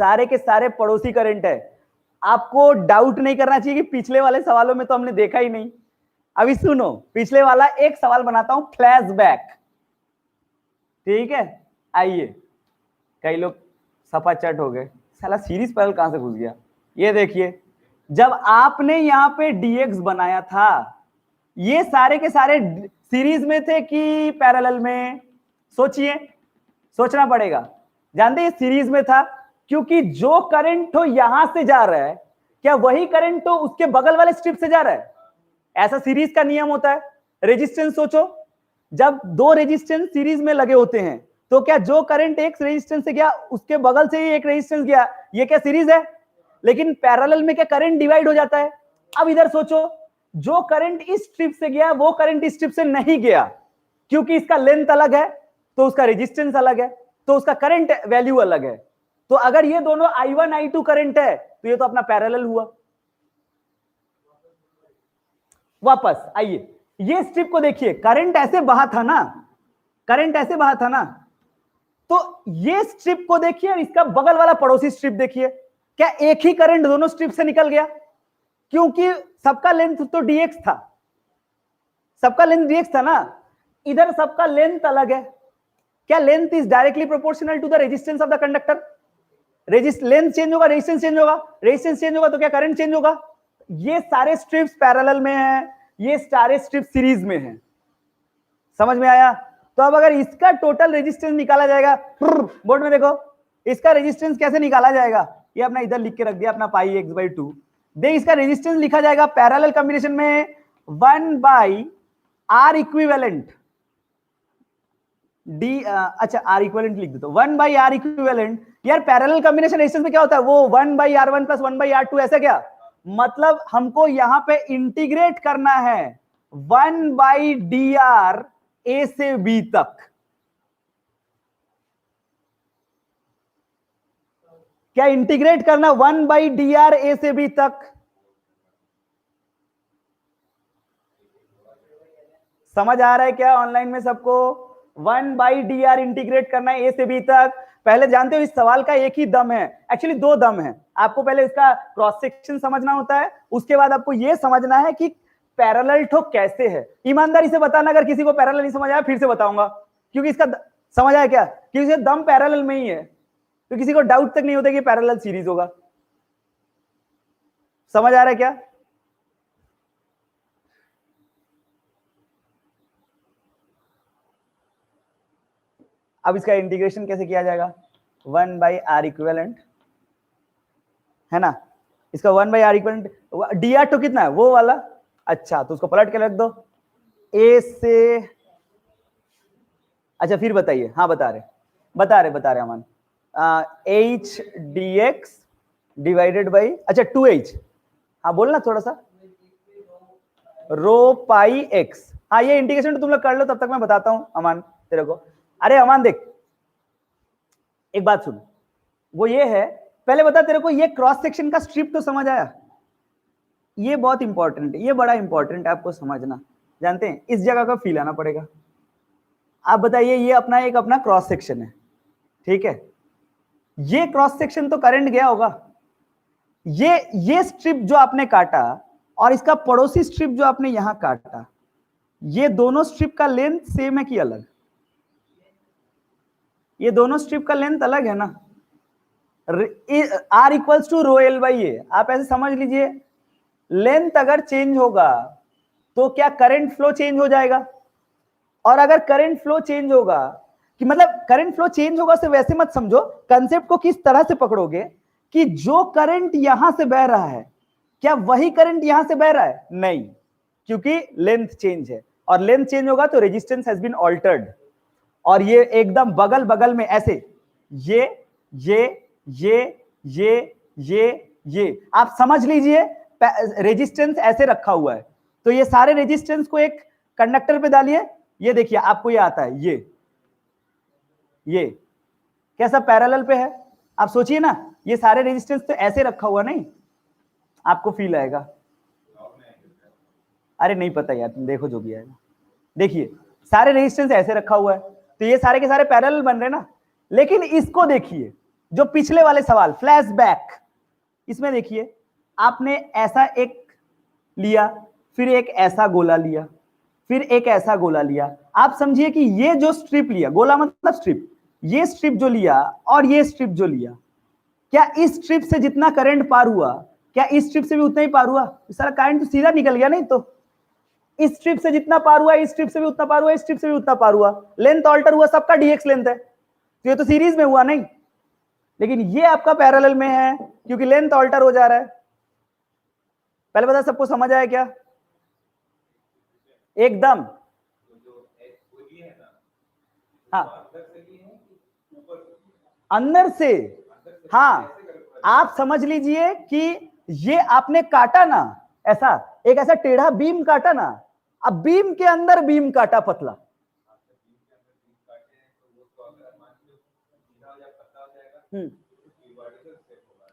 सारे के सारे पड़ोसी करंट है। आपको डाउट नहीं करना चाहिए कि पिछले वाले सवालों में तो हमने देखा ही नहीं। अभी सुनो, पिछले वाला एक सवाल बनाता हूं, फ्लैशबैक, ठीक है? आइए, कई लोग सफा चट हो गए, साला सीरीज पैरेलल कहां से घुस गया। ये देखिए, जब आपने यहां पे dx बनाया था, ये सारे के सारे सीरीज में थे कि पैरेलल में? सोचिए, सोचना पड़ेगा। जानते हैं सीरीज में था, क्योंकि जो करंट तो यहां से जा रहा है, क्या वही करंट तो उसके बगल वाले स्ट्रिप से जा रहा है? ऐसा सीरीज का नियम होता है। रेजिस्टेंस सोचो, जब दो रेजिस्टेंस सीरीज में लगे होते हैं, तो क्या जो करंट एक रेजिस्टेंस से गया उसके बगल से ही एक रेजिस्टेंस गया, ये क्या सीरीज है? लेकिन पैरेलल में क्या करंट डिवाइड हो जाता है? अब इधर सोचो, जो करंट इस स्ट्रिप से गया वो करंट इस स्ट्रिप से नहीं गया, क्योंकि इसका लेंथ अलग है तो उसका रेजिस्टेंस अलग है, तो उसका करंट वैल्यू अलग है। तो अगर ये दोनों I1 I2 करंट है तो ये तो अपना पैरेलल हुआ। वापस आइए, ये स्ट्रिप को देखिए, करंट ऐसे बहा था ना, करंट ऐसे बहा था ना, तो ये स्ट्रिप को देखिए और इसका बगल वाला पड़ोसी स्ट्रिप देखिए, क्या एक ही करंट दोनों स्ट्रिप से निकल गया? क्योंकि सबका लेंथ तो dx था, सबका लेंथ dx था ना, इधर सबका लेंथ अलग है। क्या length is directly proportional to the resistance of the conductor? Length change होगा, रेजिस्टेंस चेंज होगा, रेजिस्टेंस चेंज होगा तो क्या करंट चेंज होगा? ये सारे स्ट्रिप्स पैरेलल में हैं, ये सारे स्ट्रिप सीरीज में हैं। समझ में आया? तो अब अगर इसका टोटल रेजिस्टेंस निकाला जाएगा, बोर्ड में देखो, इसका रेजिस्टेंस कैसे निकाला जाएगा? ये अपना इधर लिख के रख दिया, अपना पाई x/2। देख, इसका रेजिस्टेंस लिखा जाएगा पैरेलल कॉम्बिनेशन में 1/R इक्विवेलेंट डी, अच्छा R इक्विवेलेंट लिख दो, तो 1/R इक्विवेलेंट। यार पैरेलल कॉम्बिनेशन रेजिस्टेंस में क्या होता है? वो 1/R1 + 1/R2, ऐसा क्या? मतलब हमको यहां पे इंटीग्रेट करना है 1/dr A से B तक। क्या इंटीग्रेट करना 1/dr A से B तक? समझ आ रहा है क्या ऑनलाइन में सबको? 1/dr इंटीग्रेट करना है A से B तक। पहले जानते हो इस सवाल का एक ही दम है, एक्चुअली दो दम है। आपको पहले इसका क्रॉस सेक्शन समझना होता है, उसके बाद आपको यह समझना है कि पैरेलल ठोक कैसे है। ईमानदारी से बताना अगर किसी को पैरेलल नहीं समझ आया, फिर से बताऊंगा, क्योंकि इसका समझ आया क्या? क्योंकि दम पैरेलल में ही है, तो किसी को डाउट तक नहीं होता कि पैरेलल सीरीज होगा। समझ आ रहा है क्या? अब इसका इंटीग्रेशन कैसे किया जाएगा? 1/R इक्विवेलेंट है ना, इसका 1/R इक्विवेलेंट, dr तो कितना है वो वाला? अच्छा, तो उसको पलट के रख दो A से, अच्छा फिर बताइए, हाँ बता रहे अमन, h dx डिवाइडेड बाई, अच्छा 2h, हाँ बोलना थोड़ा सा, रो पाई x। हाँ ये इंटीग्रेशन तो तुम लोग कर लो, तब तक मैं बताता हूं अमान तेरे को। अरे अमान देख, एक बात सुन, वो ये है, पहले बता तेरे को ये क्रॉस सेक्शन का स्ट्रिप तो समझ आया? ये बहुत इंपॉर्टेंट है, ये बड़ा इंपॉर्टेंट है आपको समझना। जानते हैं इस जगह का फील आना पड़ेगा। आप बताइए, ये अपना एक अपना क्रॉस सेक्शन है, ठीक है, ये क्रॉस सेक्शन तो करंट गया होगा, ये स्ट्रिप जो आपने काटा और इसका पड़ोसी स्ट्रिप जो आपने यहां काटा, ये दोनों स्ट्रिप का लेंथ सेम है कि अलग? ये दोनों स्ट्रिप का लेंथ अलग है ना। R equals to rho L by A, आप ऐसे समझ लीजिए, लेंथ अगर चेंज होगा तो क्या करंट फ्लो चेंज हो जाएगा? और अगर करंट फ्लो चेंज होगा, कि मतलब करंट फ्लो चेंज होगा से वैसे मत समझो, कंसेप्ट को किस तरह से पकड़ोगे कि जो करंट यहां से बह रहा है, क्या वही करंट यहां से बह रहा है? नहीं, क्योंकि लेंथ चेंज है, और लेंथ चेंज होगा तो रेजिस्टेंस हैज बीन ऑल्टर्ड। और ये एकदम बगल बगल में ऐसे, ये ये ये ये ये आप समझ लीजिए, रेजिस्टेंस ऐसे रखा हुआ है। तो ये सारे रेजिस्टेंस को एक कंडक्टर पे डालिए, ये देखिए आपको ये आता है, ये कैसा पैरेलल पे है? आप सोचिए ना, ये सारे रेजिस्टेंस तो ऐसे रखा हुआ, नहीं आपको फील आएगा? अरे नहीं पता यार, तुम देखो जो भी आएगा। देखिए सारे रेजिस्टेंस ऐसे रखा हुआ है, तो ये सारे के सारे पैरेलल बन रहे ना। लेकिन इसको देखिए, जो पिछले वाले सवाल फ्लैशबैक, इसमें देखिए आपने ऐसा एक लिया, फिर एक ऐसा गोला लिया, फिर एक ऐसा गोला लिया। आप समझिए कि ये जो स्ट्रिप लिया, गोला मतलब स्ट्रिप, ये स्ट्रिप जो लिया और ये स्ट्रिप जो लिया, क्या इस स्ट्रिप से जितना करंट पार हुआ, क्या इस स्ट्रिप से भी उतना ही पार हुआ? सारा करंट तो सीधा निकल गया, नहीं तो इस स्ट्रिप से जितना पार हुआ, इस स्ट्रिप से भी उतना पार हुआ, इस स्ट्रिप से भी उतना पार हुआ, लेंथ ऑल्टर हुआ, सबका dx लेंथ है, तो ये तो सीरीज में हुआ नहीं। लेकिन ये आपका पैरेलल में है क्योंकि लेंथ ऑल्टर हो जा रहा है। पहले बता, सबको समझ आया क्या? एकदम, हाँ अंदर से, हाँ आप समझ लीजिए कि ये आपने काटा ना, ऐसा एक ऐसा टेढ़ा बीम काटा ना, अब बीम के अंदर बीम काटा पतला,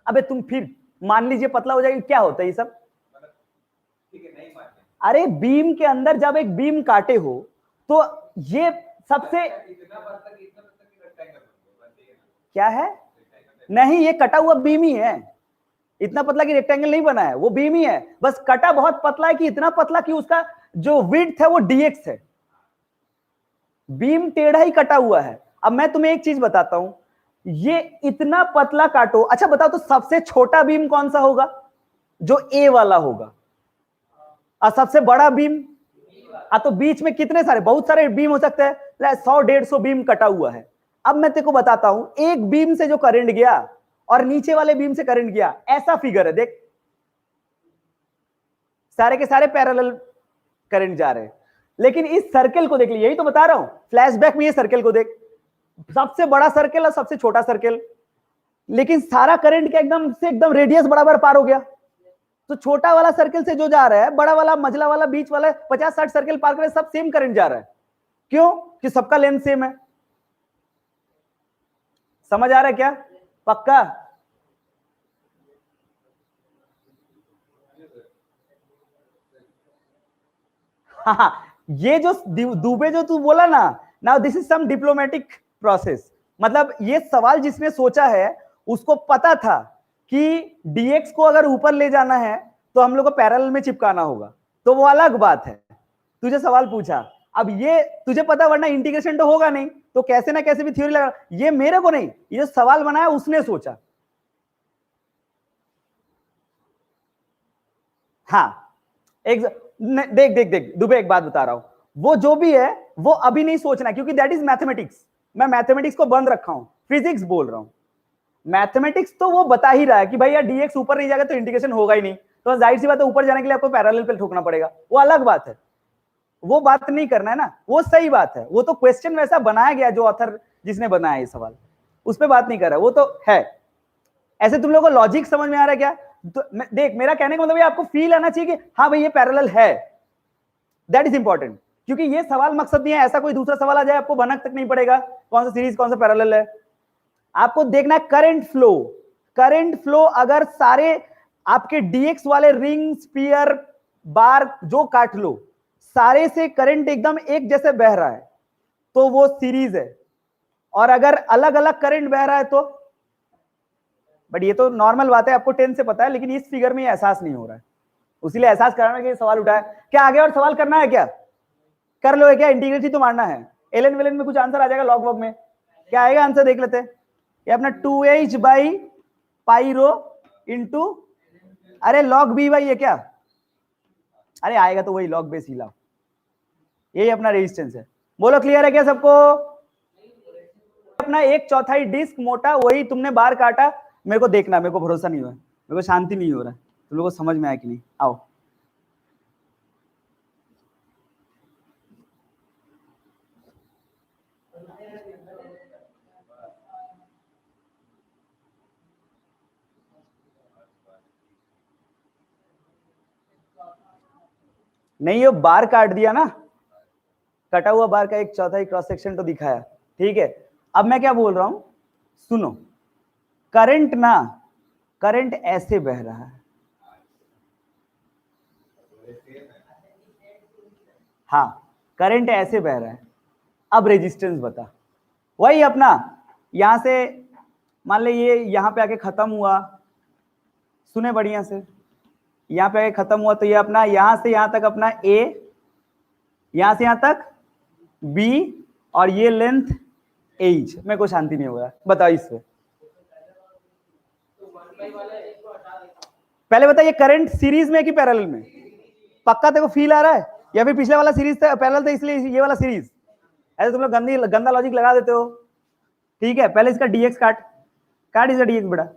अबे तुम फिर मान लीजिए पतला हो जाएगी, क्या होता है ये सब? अरे बीम के अंदर जब एक बीम काटे हो तो ये सबसे क्या है, नहीं ये कटा हुआ बीम ही है, इतना पतला कि रेक्टेंगल नहीं बना है, वो बीम ही है, बस कटा बहुत पतला है कि इतना पतला कि उसका जो विड्थ है वो डीएक्स है, बीम टेढ़ा ही कटा हुआ है। अब मैं तुम्हें एक चीज बताता हूं, ये इतना पतला काटो, अच्छा बताओ तो सबसे छोटा बीम कौन सा होगा? जो ए वाला होगा। और सबसे बड़ा बीम, तो बीच में कितने सारे, बहुत सारे बीम हो सकते हैं, 100-150 बीम कटा हुआ है। अब मैं तेको बताता हूं, एक बीम से जो करंट गया और नीचे वाले बीम से करंट गया, ऐसा फिगर है देख, सारे के सारे पैरेलल करंट जा रहे हैं, लेकिन इस सर्कल को देख लीजिए, यही तो बता रहा हूं फ्लैशबैक में, ये सर्कल को देख, सबसे बड़ा सर्कल और सबसे छोटा सर्कल, लेकिन सारा करंट क्या एकदम से एकदम रेडियस बराबर पार हो गया, तो छोटा वाला सर्कल से जो जा रहा है, बड़ा वाला, मझला वाला, बीच वाला 50-60 सर्कल पार कर, सब सेम करंट जा रहा है, क्यों? कि सबका लेंथ सेम है। समझ आ रहा है क्या? पक्का? हाँ, ये जो दुबे जो तू बोला ना, now this is some diplomatic process, मतलब ये सवाल जिसने सोचा है उसको पता था कि डीएक्स को अगर ऊपर ले जाना है तो हम लोग को पैरेलल में चिपकाना होगा, तो वो अलग बात है, तुझे सवाल पूछा, अब ये तुझे पता, वरना इंटीग्रेशन तो होगा नहीं, तो कैसे ना कैसे भी थ्योरी लगा, ये मेरे को नहीं, ये जो सवाल बनाया उसने सोचा। हाँ एक देख देख देख दुबे, एक बात बता रहा हूं, वो जो भी है वो अभी नहीं सोचना, क्योंकि दैट इज मैथमेटिक्स, मैं मैथमेटिक्स को बंद रखा हूं, फिजिक्स बोल रहा हूं। मैथमेटिक्स तो वो बता ही रहा है कि भैया डीएक्स ऊपर नहीं जाएगा तो इंटीग्रेशन होगा ही नहीं, तो जाहिर सी बात है ऊपर जाने के लिए आपको पैरेलल पे ठोकना पड़ेगा, वो अलग बात है, वो बात नहीं करना है ना, वो सही बात है, वो तो क्वेश्चन वैसा बनाया गया, जो ऑथर जिसने बनाया ये सवाल उस पर बात नहीं कर रहा, वो तो है। ऐसे तुम लोगों को लॉजिक समझ में आ रहा है क्या? तो देख, मेरा कहने का मतलब आपको फील आना चाहिए कि हाँ भाई ये पैरेलल है, दैट इज इंपॉर्टेंट, क्योंकि ये सवाल मकसद नहीं है ऐसा कोई दूसरा सवाल आ जाए आपको भनक तक नहीं पड़ेगा कौन सा सीरीज कौन सा पैरेलल है, आपको देखना है करंट फ्लो, करंट फ्लो अगर सारे आपके डीएक्स वाले रिंग स्पीयर बार जो काट लो, सारे से करंट एकदम एक जैसे बह रहा है तो वो सीरीज है, और अगर अलग अलग करंट बह रहा है तो, बट ये तो नॉर्मल बात है, आपको 10 से पता है, लेकिन इस फिगर में एहसास नहीं हो रहा है, उसीलिए एहसास कराना कि सवाल उठाया। क्या आगे और सवाल करना है क्या? कर लो, क्या इंटीग्रेट ही तो मारना है, एलन वेलन में कुछ आंसर आ जाएगा, लॉग वॉग में क्या आएगा आंसर देख लेते हैं, ये अपना 2h by pi rho into, अरे लॉग बी बाई, ये क्या, अरे आएगा तो वही लॉग बेस ही लाओ, यही अपना रेजिस्टेंस है। बोलो क्लियर है क्या सबको? अपना 1/4 डिस्क मोटा, वही तुमने बार काटा, मेरे को देखना, मेरे को भरोसा नहीं हुआ, मेरे को शांति नहीं हो रहा है, तुम लोगों को समझ में आया कि नहीं? आओ नहीं, ये बार काट दिया ना, कटा हुआ बार का 1/4 क्रॉस सेक्शन तो दिखाया, ठीक है। अब मैं क्या बोल रहा हूं, सुनो, करंट ना, करंट ऐसे बह रहा है, हाँ करंट ऐसे बह रहा है, अब रेजिस्टेंस बता, वही अपना यहां से मान ले ये यहां पे आके खत्म हुआ, सुने बढ़िया से, यहां पे आके खत्म हुआ, तो ये अपना यहां से यहां तक अपना ए, यहां से यहां तक बी, और ये लेंथ एच, मेरे को शांति नहीं हो रहा, बताओ इससे पहले बता, ये करंट सीरीज में है कि पैरेलल में? पक्का तेरे को फील आ रहा है, या फिर पिछले वाला सीरीज था पैरेलल था इसलिए ये वाला सीरीज, ऐसे तुम लोग गंदी गंदा लॉजिक लगा देते हो। ठीक है, पहले इसका डीएक्स काट, काट इसका डीएक्स बेटा,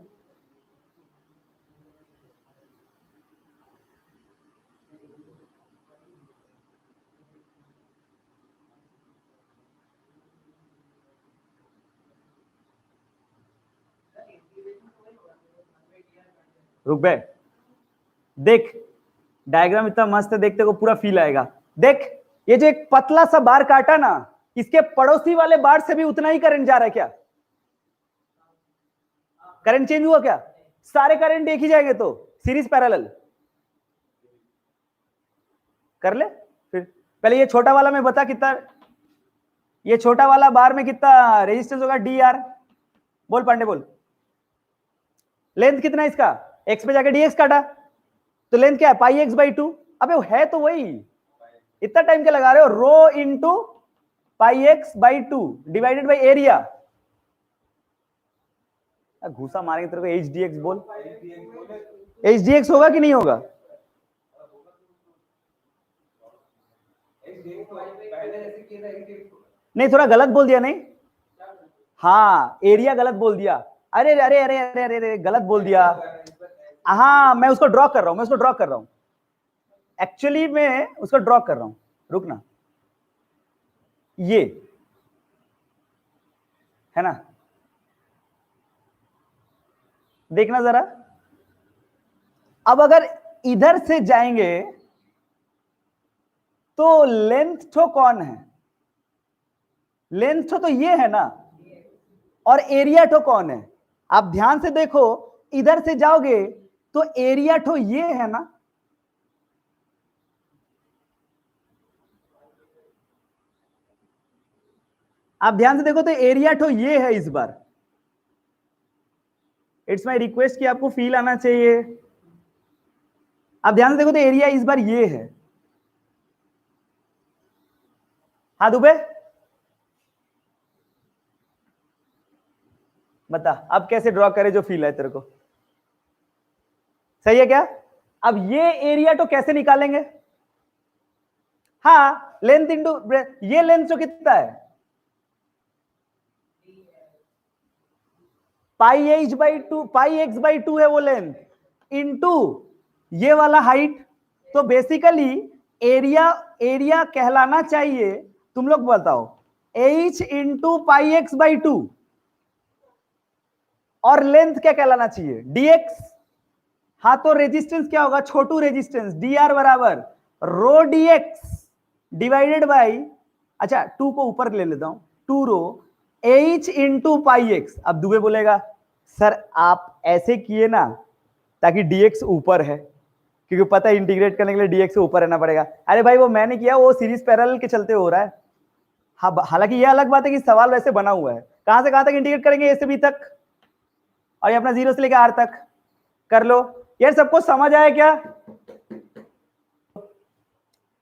रुक बे, देख डायग्राम इतना मस्त है, देखते को पूरा फील आएगा। देख ये जो एक पतला सा बार काटा ना, इसके पड़ोसी वाले बार से भी उतना ही करंट जा रहा है क्या? करंट चेंज हुआ क्या? सारे करंट एक ही जाएंगे तो सीरीज पैरेलल कर ले। फिर पहले ये छोटा वाला में बता कितना, ये छोटा वाला बार में कितना रेजिस्टेंस होगा? D R. बोल पांडे बोल, लेंथ कितना है इसका? एक्स पे जाके डीएक्स काटा तो लेंथ क्या है? पाई एक्स बाई टू। अबे है तो वही, इतना टाइम क्या लगा रहे हो? Rho into pi x by two divided by area. घूसा मारेंगे तेरे को। एच डी एक्स बोल, एच डी एक्स होगा कि नहीं होगा? नहीं थोड़ा गलत बोल दिया नहीं? हाँ एरिया गलत बोल दिया। अरे अरे अरे अरे अरे अरे गलत बोल दिया। हाँ मैं उसको ड्रॉ कर रहा हूं, मैं उसको ड्रॉ कर रहा हूं, एक्चुअली मैं उसको ड्रॉ कर रहा हूं। रुकना, ये है ना, देखना जरा। अब अगर इधर से जाएंगे तो लेंथ तो कौन है? लेंथ तो ये है ना, और एरिया तो कौन है? आप ध्यान से देखो, इधर से जाओगे तो एरिया तो ये है ना, आप ध्यान से देखो तो एरिया तो ये है इस बार। इट्स माय रिक्वेस्ट कि आपको फील आना चाहिए। आप ध्यान से देखो तो एरिया इस बार ये है। हाँ दुबे बता अब कैसे ड्रॉ करे जो फील है तेरे को, सही है क्या? अब ये एरिया तो कैसे निकालेंगे? हाँ लेंथ इंटू, ये लेंथ तो कितना है? Pi h by two, pi x by two है वो लेंथ, इंटू ये वाला हाइट। तो बेसिकली एरिया, एरिया कहलाना चाहिए, तुम लोग बताओ, H into pi x by to, और लेंथ क्या कहलाना चाहिए? डीएक्स। हाँ तो रेजिस्टेंस क्या होगा? छोटू रेजिस्टेंस डी आर बराबर रो डीएक्स डिवाइडेड बाई, अच्छा टू को ऊपर ले लेता हूं, two rho h into pi x. अब दुबे बोलेगा सर आप ऐसे किए ना ताकि डीएक्स ऊपर है, क्योंकि पता है इंटीग्रेट करने के लिए डीएक्स से ऊपर रहना पड़ेगा। अरे भाई वो मैंने किया, वो सीरीज पैरेलल के चलते हो रहा है। हाँ हालांकि ये अलग बात है कि सवाल वैसे बना हुआ है, कहां से कहां तक इंटीग्रेट करेंगे? ए से बी तक, और ये अपना जीरो से लेकर आर तक कर लो। यार सबको समझ आया क्या?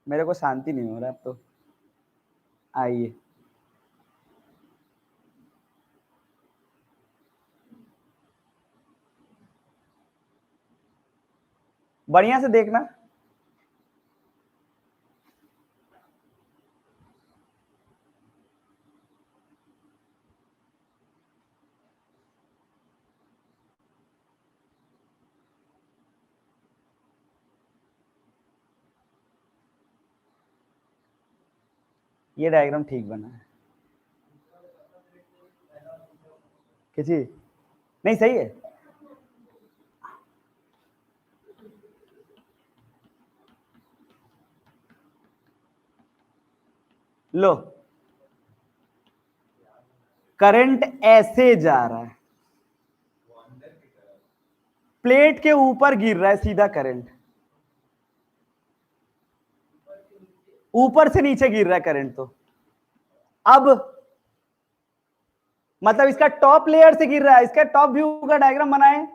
मेरे को शांति नहीं हो रहा अब तो। आइए बढ़िया से देखना। ये डायग्राम ठीक बना है किसी नहीं? सही है। लो करंट ऐसे जा रहा है, प्लेट के ऊपर गिर रहा है सीधा करंट, ऊपर से नीचे गिर रहा है करंट। तो अब मतलब इसका टॉप लेयर से गिर रहा है, इसका टॉप व्यू का डायग्राम बनाए।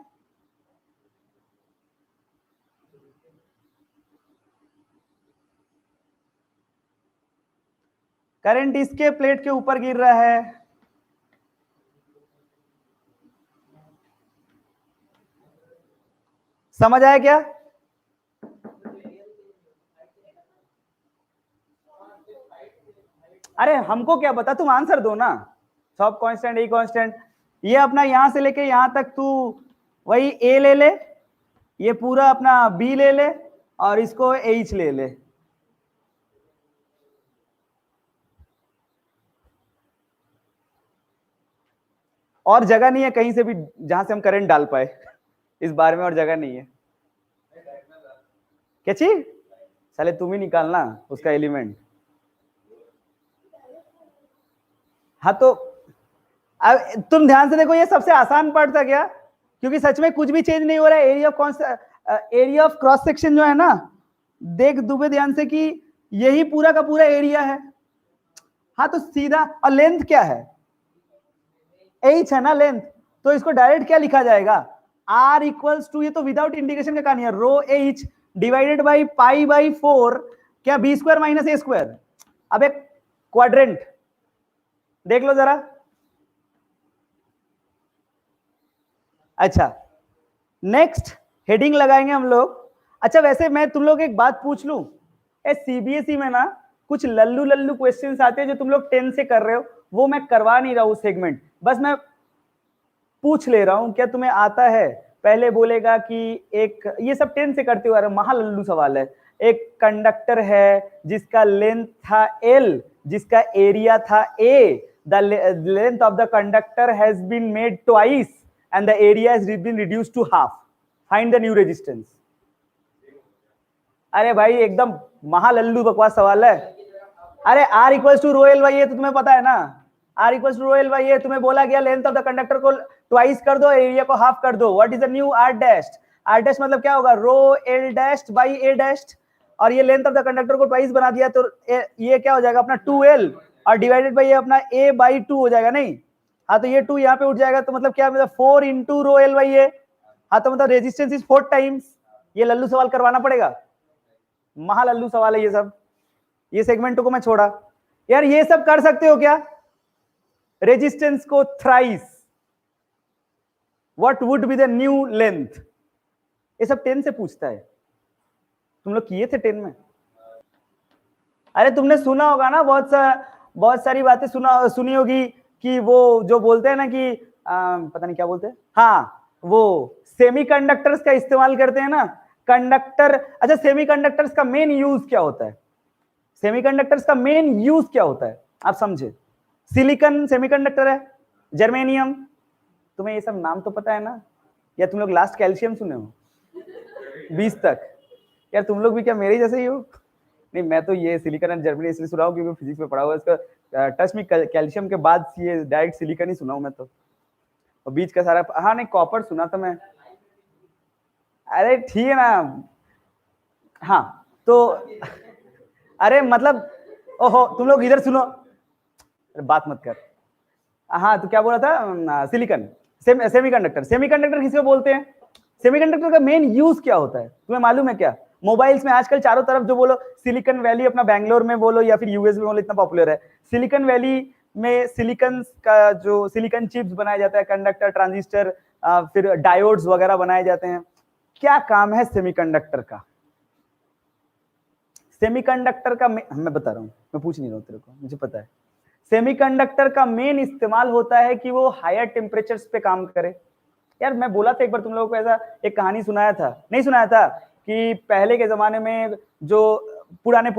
करंट इसके प्लेट के ऊपर गिर रहा है, समझ आया क्या? अरे हमको क्या बता, तुम आंसर दो ना। सब कांस्टेंट, ए कांस्टेंट, ये अपना यहां से लेके यहां तक तू वही ए ले ले, ये पूरा अपना बी ले ले, और इसको एच ले ले। और जगह नहीं है कहीं से भी जहां से हम करंट डाल पाए। इस बार में और जगह नहीं है। क्या चीज? साले तुम ही निकालना उसका एलिमेंट। हाँ तो अब तुम ध्यान से देखो, ये सबसे आसान पार्ट था क्या, क्योंकि सच में कुछ भी चेंज नहीं हो रहा है। एरिया ऑफ क्रॉस सेक्शन जो है ना, देख दुबे ध्यान से कि यही पूरा का पूरा एरिया है। हाँ तो सीधा, और लेंथ क्या है? h है ना लेंथ, तो इसको डायरेक्ट क्या लिखा जाएगा? r इक्वल्स टू, ये तो विदाउट इंडिकेशन का कहानी है, रो h divided by pi by 4, क्या बी स्क्वायर माइनस ए स्क्वायर। अब एक क्वाड्रेंट देख लो जरा। अच्छा नेक्स्ट हेडिंग लगाएंगे हम लोग। अच्छा वैसे मैं तुम लोग एक बात पूछ लूं, सीबीएसई में ना कुछ लल्लू लल्लू क्वेश्चंस आते हैं जो तुम लोग 10 से कर रहे हो, वो मैं करवा नहीं रहा हूं सेगमेंट, बस मैं पूछ ले रहा हूं क्या तुम्हें आता है। पहले बोलेगा कि एक, ये सब 10 से करते हुए महा लल्लू सवाल है। एक कंडक्टर है जिसका लेंथ था L, जिसका एरिया था A, the length of the conductor has been made twice and the area has been reduced to half. Find the new resistance. अरे भाई एकदम महालल्लू बकवास सवाल है। अरे R equals to rho L by a तो तुम्हें पता है ना, R equals to rho L by a. तुम्हें बोला गया लेंथ ऑफ द कंडक्टर को ट्वाइस कर दो, एरिया को हाफ कर दो। What is the new R dash? R dash मतलब क्या होगा? Rho L dash by a dash, और ये लेंथ ऑफ द कंडक्टर को ट्वाइस बना दिया तो ये क्या हो जाएगा अपना 2L, और डिवाइडेड बाई अपना A बाई 2 हो जाएगा। नहीं हाँ तो ये 2 यहाँ पे उठ जाएगा, तो मतलब क्या, मतलब 4 इंटू रो एल बाई ए। हाँ तो मतलब रेजिस्टेंस इज 4 टाइम्स। ये लल्लू सवाल करवाना पड़ेगा, महालल्लू सवाल है ये सब। ये सेगमेंट को मैं छोड़ा यार, ये सब कर सकते हो क्या? रेजिस्टेंस को thrice, what would be the new length, ये सब 10 से पूछता है। तुम लोग किए थे 10 में? अरे तुमने सुना होगा ना, बहुत सारी बातें सुनी होगी कि वो जो बोलते हैं ना कि पता नहीं क्या बोलते हैं, हाँ वो सेमीकंडक्टर्स का इस्तेमाल करते हैं ना कंडक्टर। अच्छा सेमीकंडक्टर्स का मेन यूज क्या होता है? सेमीकंडक्टर्स का मेन यूज क्या होता है आप समझे? सिलिकॉन सेमीकंडक्टर है, जर्मेनियम, तुम्हें ये सब नाम तो पता है ना? या तुम लोग लास्ट कैल्शियम सुने हो 20 तक? यार तुम लोग भी क्या मेरे जैसे ही हो? नहीं मैं तो ये सिलिकॉन एंड जर्मेनियम इसलिए सुना हूं क्योंकि फिजिक्स में पढ़ा हुआ है। इसका टच में कैल्शियम के बाद ये डायरेक्ट सिलिकॉन ही सुना हूं मैं तो, और बीच का सारा, हाँ नहीं कॉपर सुना था मैं। अरे ठीक है ना, हाँ तो अरे मतलब ओहो तुम लोग इधर सुनो, बात मत कर। हाँ तो क्या बोला था? Silicon semiconductor. सेमीकंडक्टर किसको बोलते हैं? सेमीकंडक्टर का मेन यूज क्या होता है तुम्हें मालूम है क्या? मोबाइल्स में आजकल चारों तरफ जो बोलो सिलिकॉन वैली, अपना बैंगलोर में बोलो या फिर यूएस में बोलो, इतना पॉपुलर है। सिलिकॉन वैली में सिलिकॉन का जो सिलिकॉन चिप्स बनाया जाता है, कंडक्टर, ट्रांजिस्टर, फिर डायोड्स वगैरह बनाए जाते हैं। क्या काम है सेमीकंडक्टर का? सेमीकंडक्टर का मैं बता रहा हूँ, मैं पूछ नहीं रहा हूँ तेरे को, मुझे पता है। सेमीकंडक्टर का मेन इस्तेमाल होता है कि वो हायर टेम्परेचर्स पे काम करे। यार मैं बोला था एक बार तुम लोगों को, ऐसा एक कहानी सुनाया था, नहीं सुनाया था? कि पहले के जमाने में जो पुराने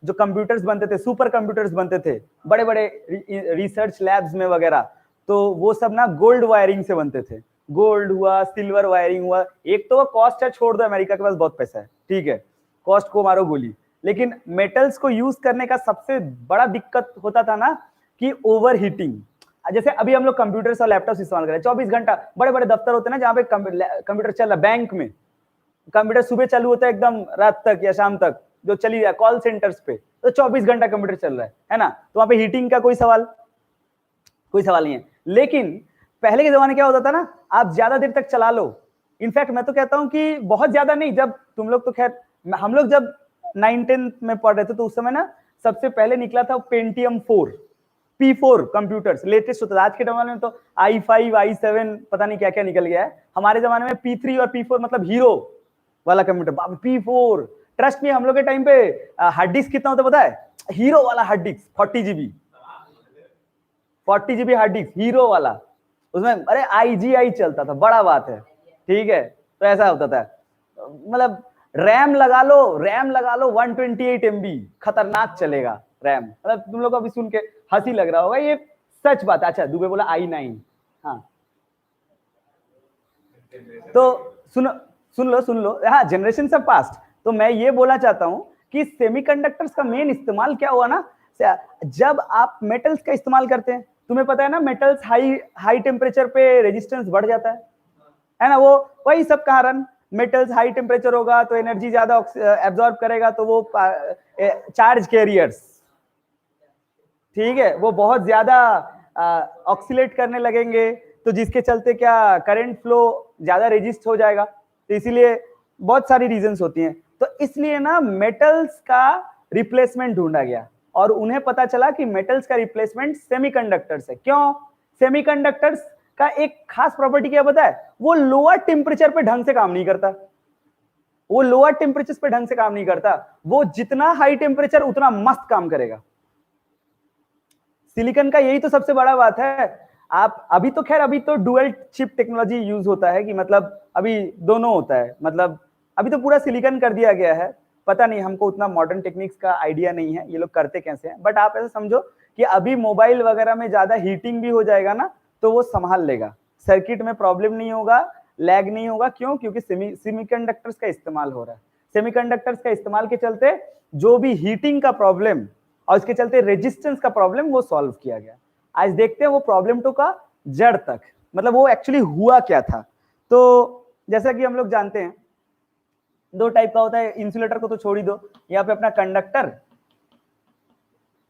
जो कंप्यूटर्स बनते थे, सुपर कंप्यूटर्स बनते थे बड़े बड़े रिसर्च लैब्स में वगैरह, तो वो सब ना गोल्ड वायरिंग से बनते थे। गोल्ड हुआ, सिल्वर वायरिंग हुआ। एक तो वो कॉस्ट है, छोड़ दो, अमेरिका के पास बहुत पैसा है, ठीक है, कॉस्ट को मारो गोली। लेकिन मेटल्स को यूज करने का सबसे बड़ा दिक्कत होता था ना कि ओवर हीटिंग। जैसे अभी हम लोग कंप्यूटर्स और लैपटॉप इस्तेमाल कर रहे हैं 24 घंटा, बड़े बड़े दफ्तर होते हैं ना जहाँ पे कंप्यूटर चल रहा है। बैंक में कंप्यूटर सुबह चालू होता है एकदम रात तक या शाम तक, जो चली जाए कॉल सेंटर्स पे, तो 24 घंटा कंप्यूटर चल रहा है ना, तो वहां पे हीटिंग का कोई सवाल नहीं है। लेकिन पहले के जमाने क्या होता था ना, आप ज्यादा देर तक चला लो। इनफैक्ट मैं तो कहता हूं कि बहुत ज्यादा नहीं, जब तुम लोग तो खैर, हम लोग जब 9-10 में पढ़ रहे थे तो उस समय ना सबसे पहले निकला था पेंटियम 4 P4 कंप्यूटर्स, लेटेस्ट होता था। आज के जमाने में तो i5 i7 पता नहीं क्या क्या निकल गया है। हमारे जमाने में P3 और P4 मतलब हीरो वाला कंप्यूटर। P4 ट्रस्ट में, हम लोग के टाइम पे हार्ड डिस्क कितना होता पता है? हीरो वाला hard disk 40 GB hard disk, hero वाला। उसमें अरे IGI चलता था, बड़ा बात है, ठीक है। तो ऐसा होता था, मतलब रैम लगा लो 128 MB, खतरनाक चलेगा रैम। मतलब तुम लोग को अभी सुन के हंसी लग रहा होगा, ये सच बात है। अच्छा दुबे बोला i9, हाँ तो सुन लो, हाँ, जनरेशन ऑफ पास्ट। तो मैं ये बोलना चाहता हूं कि सेमीकंडक्टर्स का मेन इस्तेमाल क्या हुआ ना, जब आप मेटल्स का इस्तेमाल करते हैं, तुम्हें पता है ना, मेटल्स हाई टेम्परेचर पे रेजिस्टेंस बढ़ जाता है ना, वो वही सब कारण, मेटल्स हाई टेम्परेचर होगा तो एनर्जी ज्यादा एब्जॉर्ब करेगा, तो वो चार्ज कैरियर्स, ठीक है, वो बहुत ज्यादा ऑक्सीलेट करने लगेंगे, तो जिसके चलते क्या करंट फ्लो ज्यादा रेजिस्ट हो जाएगा। तो इसीलिए बहुत सारी रीजंस होती हैं, तो इसलिए ना मेटल्स का रिप्लेसमेंट ढूंढा गया, और उन्हें पता चला कि मेटल्स का रिप्लेसमेंट सेमीकंडक्टर्स है। क्यों? सेमीकंडक्टर्स का एक खास प्रॉपर्टी क्या पता है, वो लोअर टेम्परेचर पे ढंग से काम नहीं करता, वो लोअर टेम्परेचर पे ढंग से काम नहीं करता, वो जितना हाई टेम्परेचर उतना मस्त काम करेगा। सिलिकॉन का यही तो सबसे बड़ा बात है। आप अभी तो खैर अभी तो डुअल चिप टेक्नोलॉजी यूज होता है, कि मतलब अभी दोनों होता है, मतलब अभी तो पूरा सिलिकॉन कर दिया गया है। पता नहीं, हमको उतना मॉडर्न टेक्निक्स का आइडिया नहीं है, ये लोग करते कैसे हैं, बट आप ऐसा समझो कि अभी मोबाइल वगैरह में ज्यादा हीटिंग भी हो जाएगा ना, तो वो संभाल लेगा, सर्किट में प्रॉब्लम नहीं होगा, लैग नहीं होगा। क्यों? क्योंकि सेमीकंडक्टर्स का इस्तेमाल हो रहा है। सेमीकंडक्टर्स का इस्तेमाल के चलते जो भी हीटिंग का प्रॉब्लम और इसके चलते रेजिस्टेंस का प्रॉब्लम वो सॉल्व किया गया। आज देखते हैं वो प्रॉब्लम तो का जड़ तक, मतलब वो एक्चुअली हुआ क्या था। तो जैसा कि हम लोग जानते हैं, दो टाइप का होता है, इंसुलेटर को तो छोड़ ही दो, यहाँ पे अपना कंडक्टर,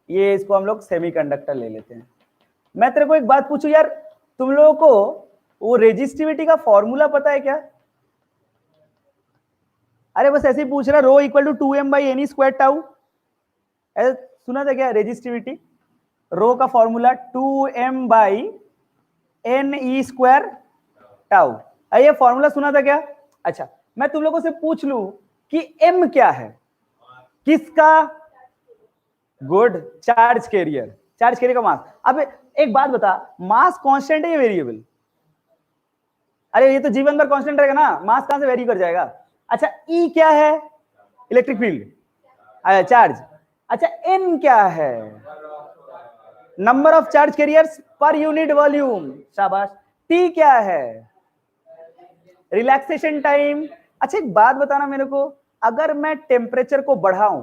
ये इसको हम लोग सेमीकंडक्टर ले लेते हैं। मैं तेरे को एक बात पूछूं यार, तुम लोगों को वो रेजिस्टिविटी का फॉर्मूला पता है क्या? अरे बस ऐसे ही पूछ रहा, rho equal to 2m by n e square tau, ऐसा सुना था क्या? रेजिस्टिविटी रो का formula 2m by n e square tau, ये फॉर्मूला सुना था क्या? अच्छा, मैं तुम लोगों से पूछ लूं कि m क्या है, किसका? Good, charge carrier, charge carrier का मास। अब एक बात बता, मास कांस्टेंट है या वेरिएबल? अरे ये तो जीवन भर कांस्टेंट रहेगा ना, मास कहां से वेरी कर जाएगा? अच्छा, ई क्या है? Electric field, charge. अच्छा, एन क्या है? Number of charge carriers per unit volume, शाबाश। टी क्या है? Relaxation time. अच्छा एक बात बताना मेरे को, अगर मैं टेम्परेचर को बढ़ाऊं,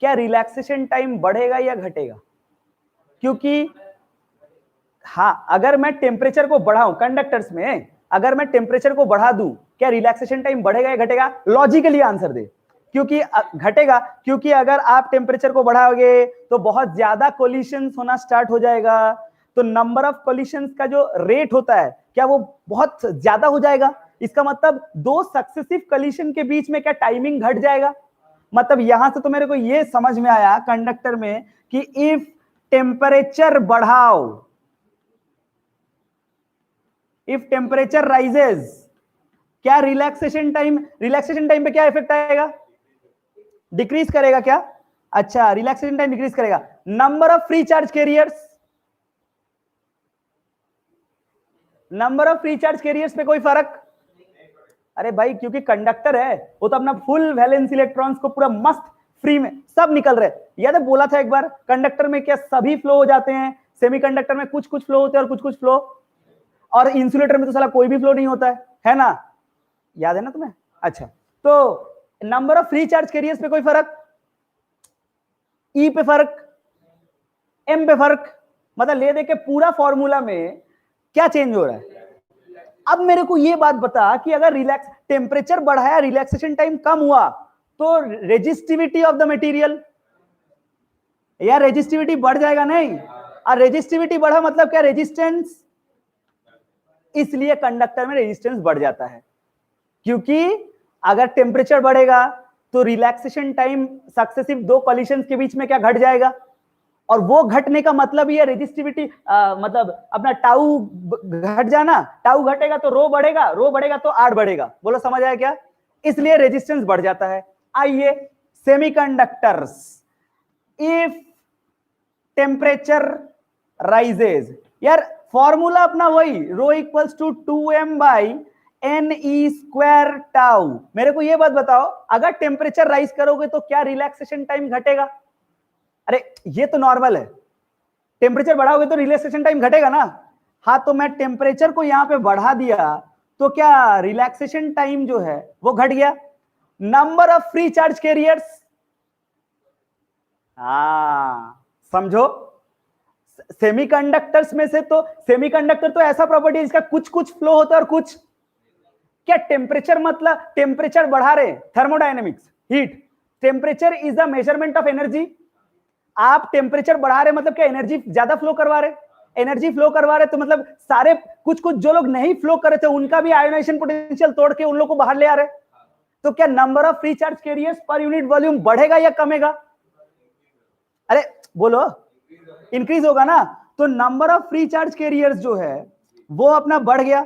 क्या रिलैक्सेशन टाइम बढ़ेगा या घटेगा? क्योंकि हाँ, अगर मैं टेम्परेचर को बढ़ाऊं कंडक्टर्स में, अगर मैं टेम्परेचर को बढ़ा दूं, क्या रिलैक्सेशन टाइम बढ़ेगा या घटेगा? लॉजिकली आंसर दे। क्योंकि घटेगा, क्योंकि अगर आप टेम्परेचर को बढ़ाओगे तो बहुत ज्यादा कोलिशंस होना स्टार्ट हो जाएगा, तो नंबर ऑफ कोलिशंस का जो रेट होता है क्या वो बहुत ज्यादा हो जाएगा। इसका मतलब दो सक्सेसिव कोलिशन के बीच में क्या टाइमिंग घट जाएगा। मतलब यहां से तो मेरे को ये समझ में आया कंडक्टर में कि इफ टेम्परेचर बढ़ाओ, इफ टेम्परेचर राइजेस, क्या रिलैक्सेशन टाइम पे क्या इफेक्ट आएगा? डिक्रीज करेगा क्या? अच्छा, रिलैक्सेशन टाइम डिक्रीज करेगा। Number of free charge carriers, number of free charge carriers पे कोई फर्क? अरे भाई, क्योंकि कंडक्टर है वो तो अपना फुल वैलेंस इलेक्ट्रॉन्स को पूरा मस्त फ्री में सब निकल रहे। याद है बोला था एक बार, कंडक्टर में क्या सभी फ्लो हो जाते हैं? सेमीकंडक्टर में कुछ कुछ फ्लो होते हैं और कुछ कुछ फ्लो, और इंसुलेटर में तो साला कोई भी फ्लो नहीं होता है ना? याद है ना तुम्हें? अच्छा, तो number of free charge carriers पे कोई फर्क? ई पे फर्क, एम पे फर्क, मतलब ले दे के पूरा फॉर्मूला में क्या चेंज हो रहा है। अब मेरे को ये बात बता कि अगर रिलैक्स टेम्परेचर बढ़ाया, रिलैक्सेशन टाइम कम हुआ, तो रेजिस्टिविटी ऑफ द मटेरियल, या रेजिस्टिविटी बढ़ जाएगा? नहीं, और रेजिस्टिविटी बढ़ा मतलब क्या? रेजिस्टेंस। इसलिए कंडक्टर में रेजिस्टेंस बढ़ जाता है, क्योंकि अगर टेम्परेचर बढ़ेगा तो रिलैक्सेशन टाइम सक्सेसिव दो कोलिशंस के बीच में क्या घट जाएगा, और वो घटने का मतलब ये रेजिस्टिविटी मतलब अपना टाउ घट जाना, टाउ घटेगा तो रो बढ़ेगा, रो बढ़ेगा तो आर बढ़ेगा। बोलो समझ आया क्या? इसलिए रेजिस्टेंस बढ़ जाता है। आइए, सेमीकंडक्टर्स, इफ टेम्परेचर राइजेज, यार फॉर्मूला अपना वही, rho equals to 2m by n e square tau. मेरे को ये बात बताओ, अगर टेम्परेचर राइज करोगे तो क्या रिलैक्सेशन टाइम घटेगा? अरे ये तो नॉर्मल है, टेम्परेचर बढ़ाओगे तो रिलैक्सेशन टाइम घटेगा ना। हाँ, तो मैं टेम्परेचर को यहां पे बढ़ा दिया तो क्या रिलैक्सेशन टाइम जो है वो घट गया? Number of free charge carriers, समझो। सेमीकंडक्टर्स में से तो सेमीकंडक्टर तो ऐसा प्रॉपर्टी है जिसका कुछ कुछ फ्लो होता है और कुछ, क्या टेम्परेचर मतलब टेम्परेचर बढ़ा रहे, thermodynamics, heat, temperature is the measurement of energy. आप टेम्परेचर बढ़ा रहे मतलब क्या एनर्जी ज्यादा फ्लो करवा रहे, एनर्जी फ्लो करवा रहे तो मतलब सारे कुछ कुछ जो लोग नहीं फ्लो कर रहे थे उनका भी आयोनाइजेशन पोटेंशियल तोड़ के उन लोग को बाहर ले आ रहे। तो क्या number of free charge carriers per unit volume बढ़ेगा या कमेगा? अरे बोलो, इंक्रीज होगा ना। तो number of free charge carriers जो है वो अपना बढ़ गया।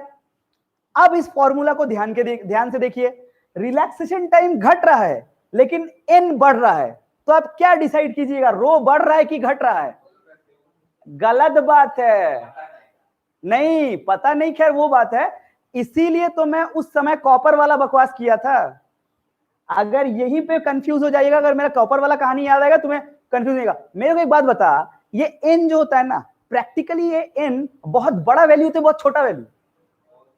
अब इस फॉर्मूला को ध्यान से देखिए, रिलैक्सेशन टाइम घट रहा है लेकिन एन बढ़ रहा है, तो आप क्या डिसाइड कीजिएगा, रो बढ़ रहा है कि घट रहा है? गलत बात है, नहीं पता नहीं, खैर वो बात है। इसीलिए तो मैं उस समय कॉपर वाला बकवास किया था। अगर यहीं पे कंफ्यूज हो जाइएगा, अगर मेरा कॉपर वाला कहानी याद आएगा तुम्हें कंफ्यूज नहीं होगा। मेरे को एक बात बता, ये एन जो होता है ना, प्रैक्टिकली ये एन बहुत बड़ा वैल्यू होता है, बहुत छोटा वैल्यू।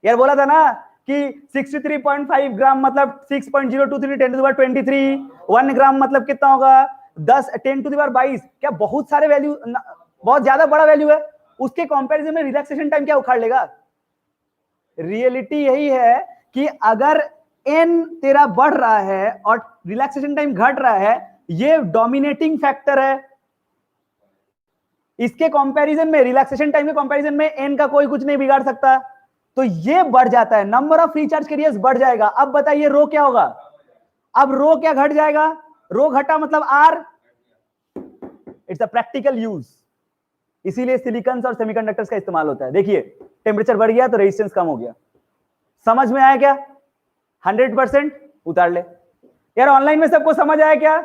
यार बोला था ना कि 63.5 ग्राम मतलब 6.023 10 टू द पावर 23, 1 ग्राम मतलब कितना होगा 10 10 टू द पावर 22। क्या बहुत सारे वैल्यू, बहुत ज्यादा बड़ा वैल्यू है, उसके कंपैरिजन में रिलैक्सेशन टाइम क्या उखाड़ लेगा? रियलिटी यही है कि अगर एन तेरा बढ़ रहा है और रिलैक्सेशन टाइम घट रहा है, ये डोमिनेटिंग फैक्टर है। इसके कंपैरिजन में, रिलैक्सेशन टाइम के कंपैरिजन में एन का कोई कुछ नहीं बिगाड़ सकता, तो ये बढ़ जाता है, number of free charge carriers बढ़ जाएगा। अब बताइए रो क्या होगा? अब रो क्या घट जाएगा? रो घटा मतलब r, it's a practical use. इसीलिए सिलिकॉन्स और सेमीकंडक्टर्स का इस्तेमाल होता है। देखिए टेम्परेचर बढ़ गया तो रेजिस्टेंस कम हो गया, समझ में आया क्या? 100% उतार ले यार, ऑनलाइन में सबको समझ आया क्या?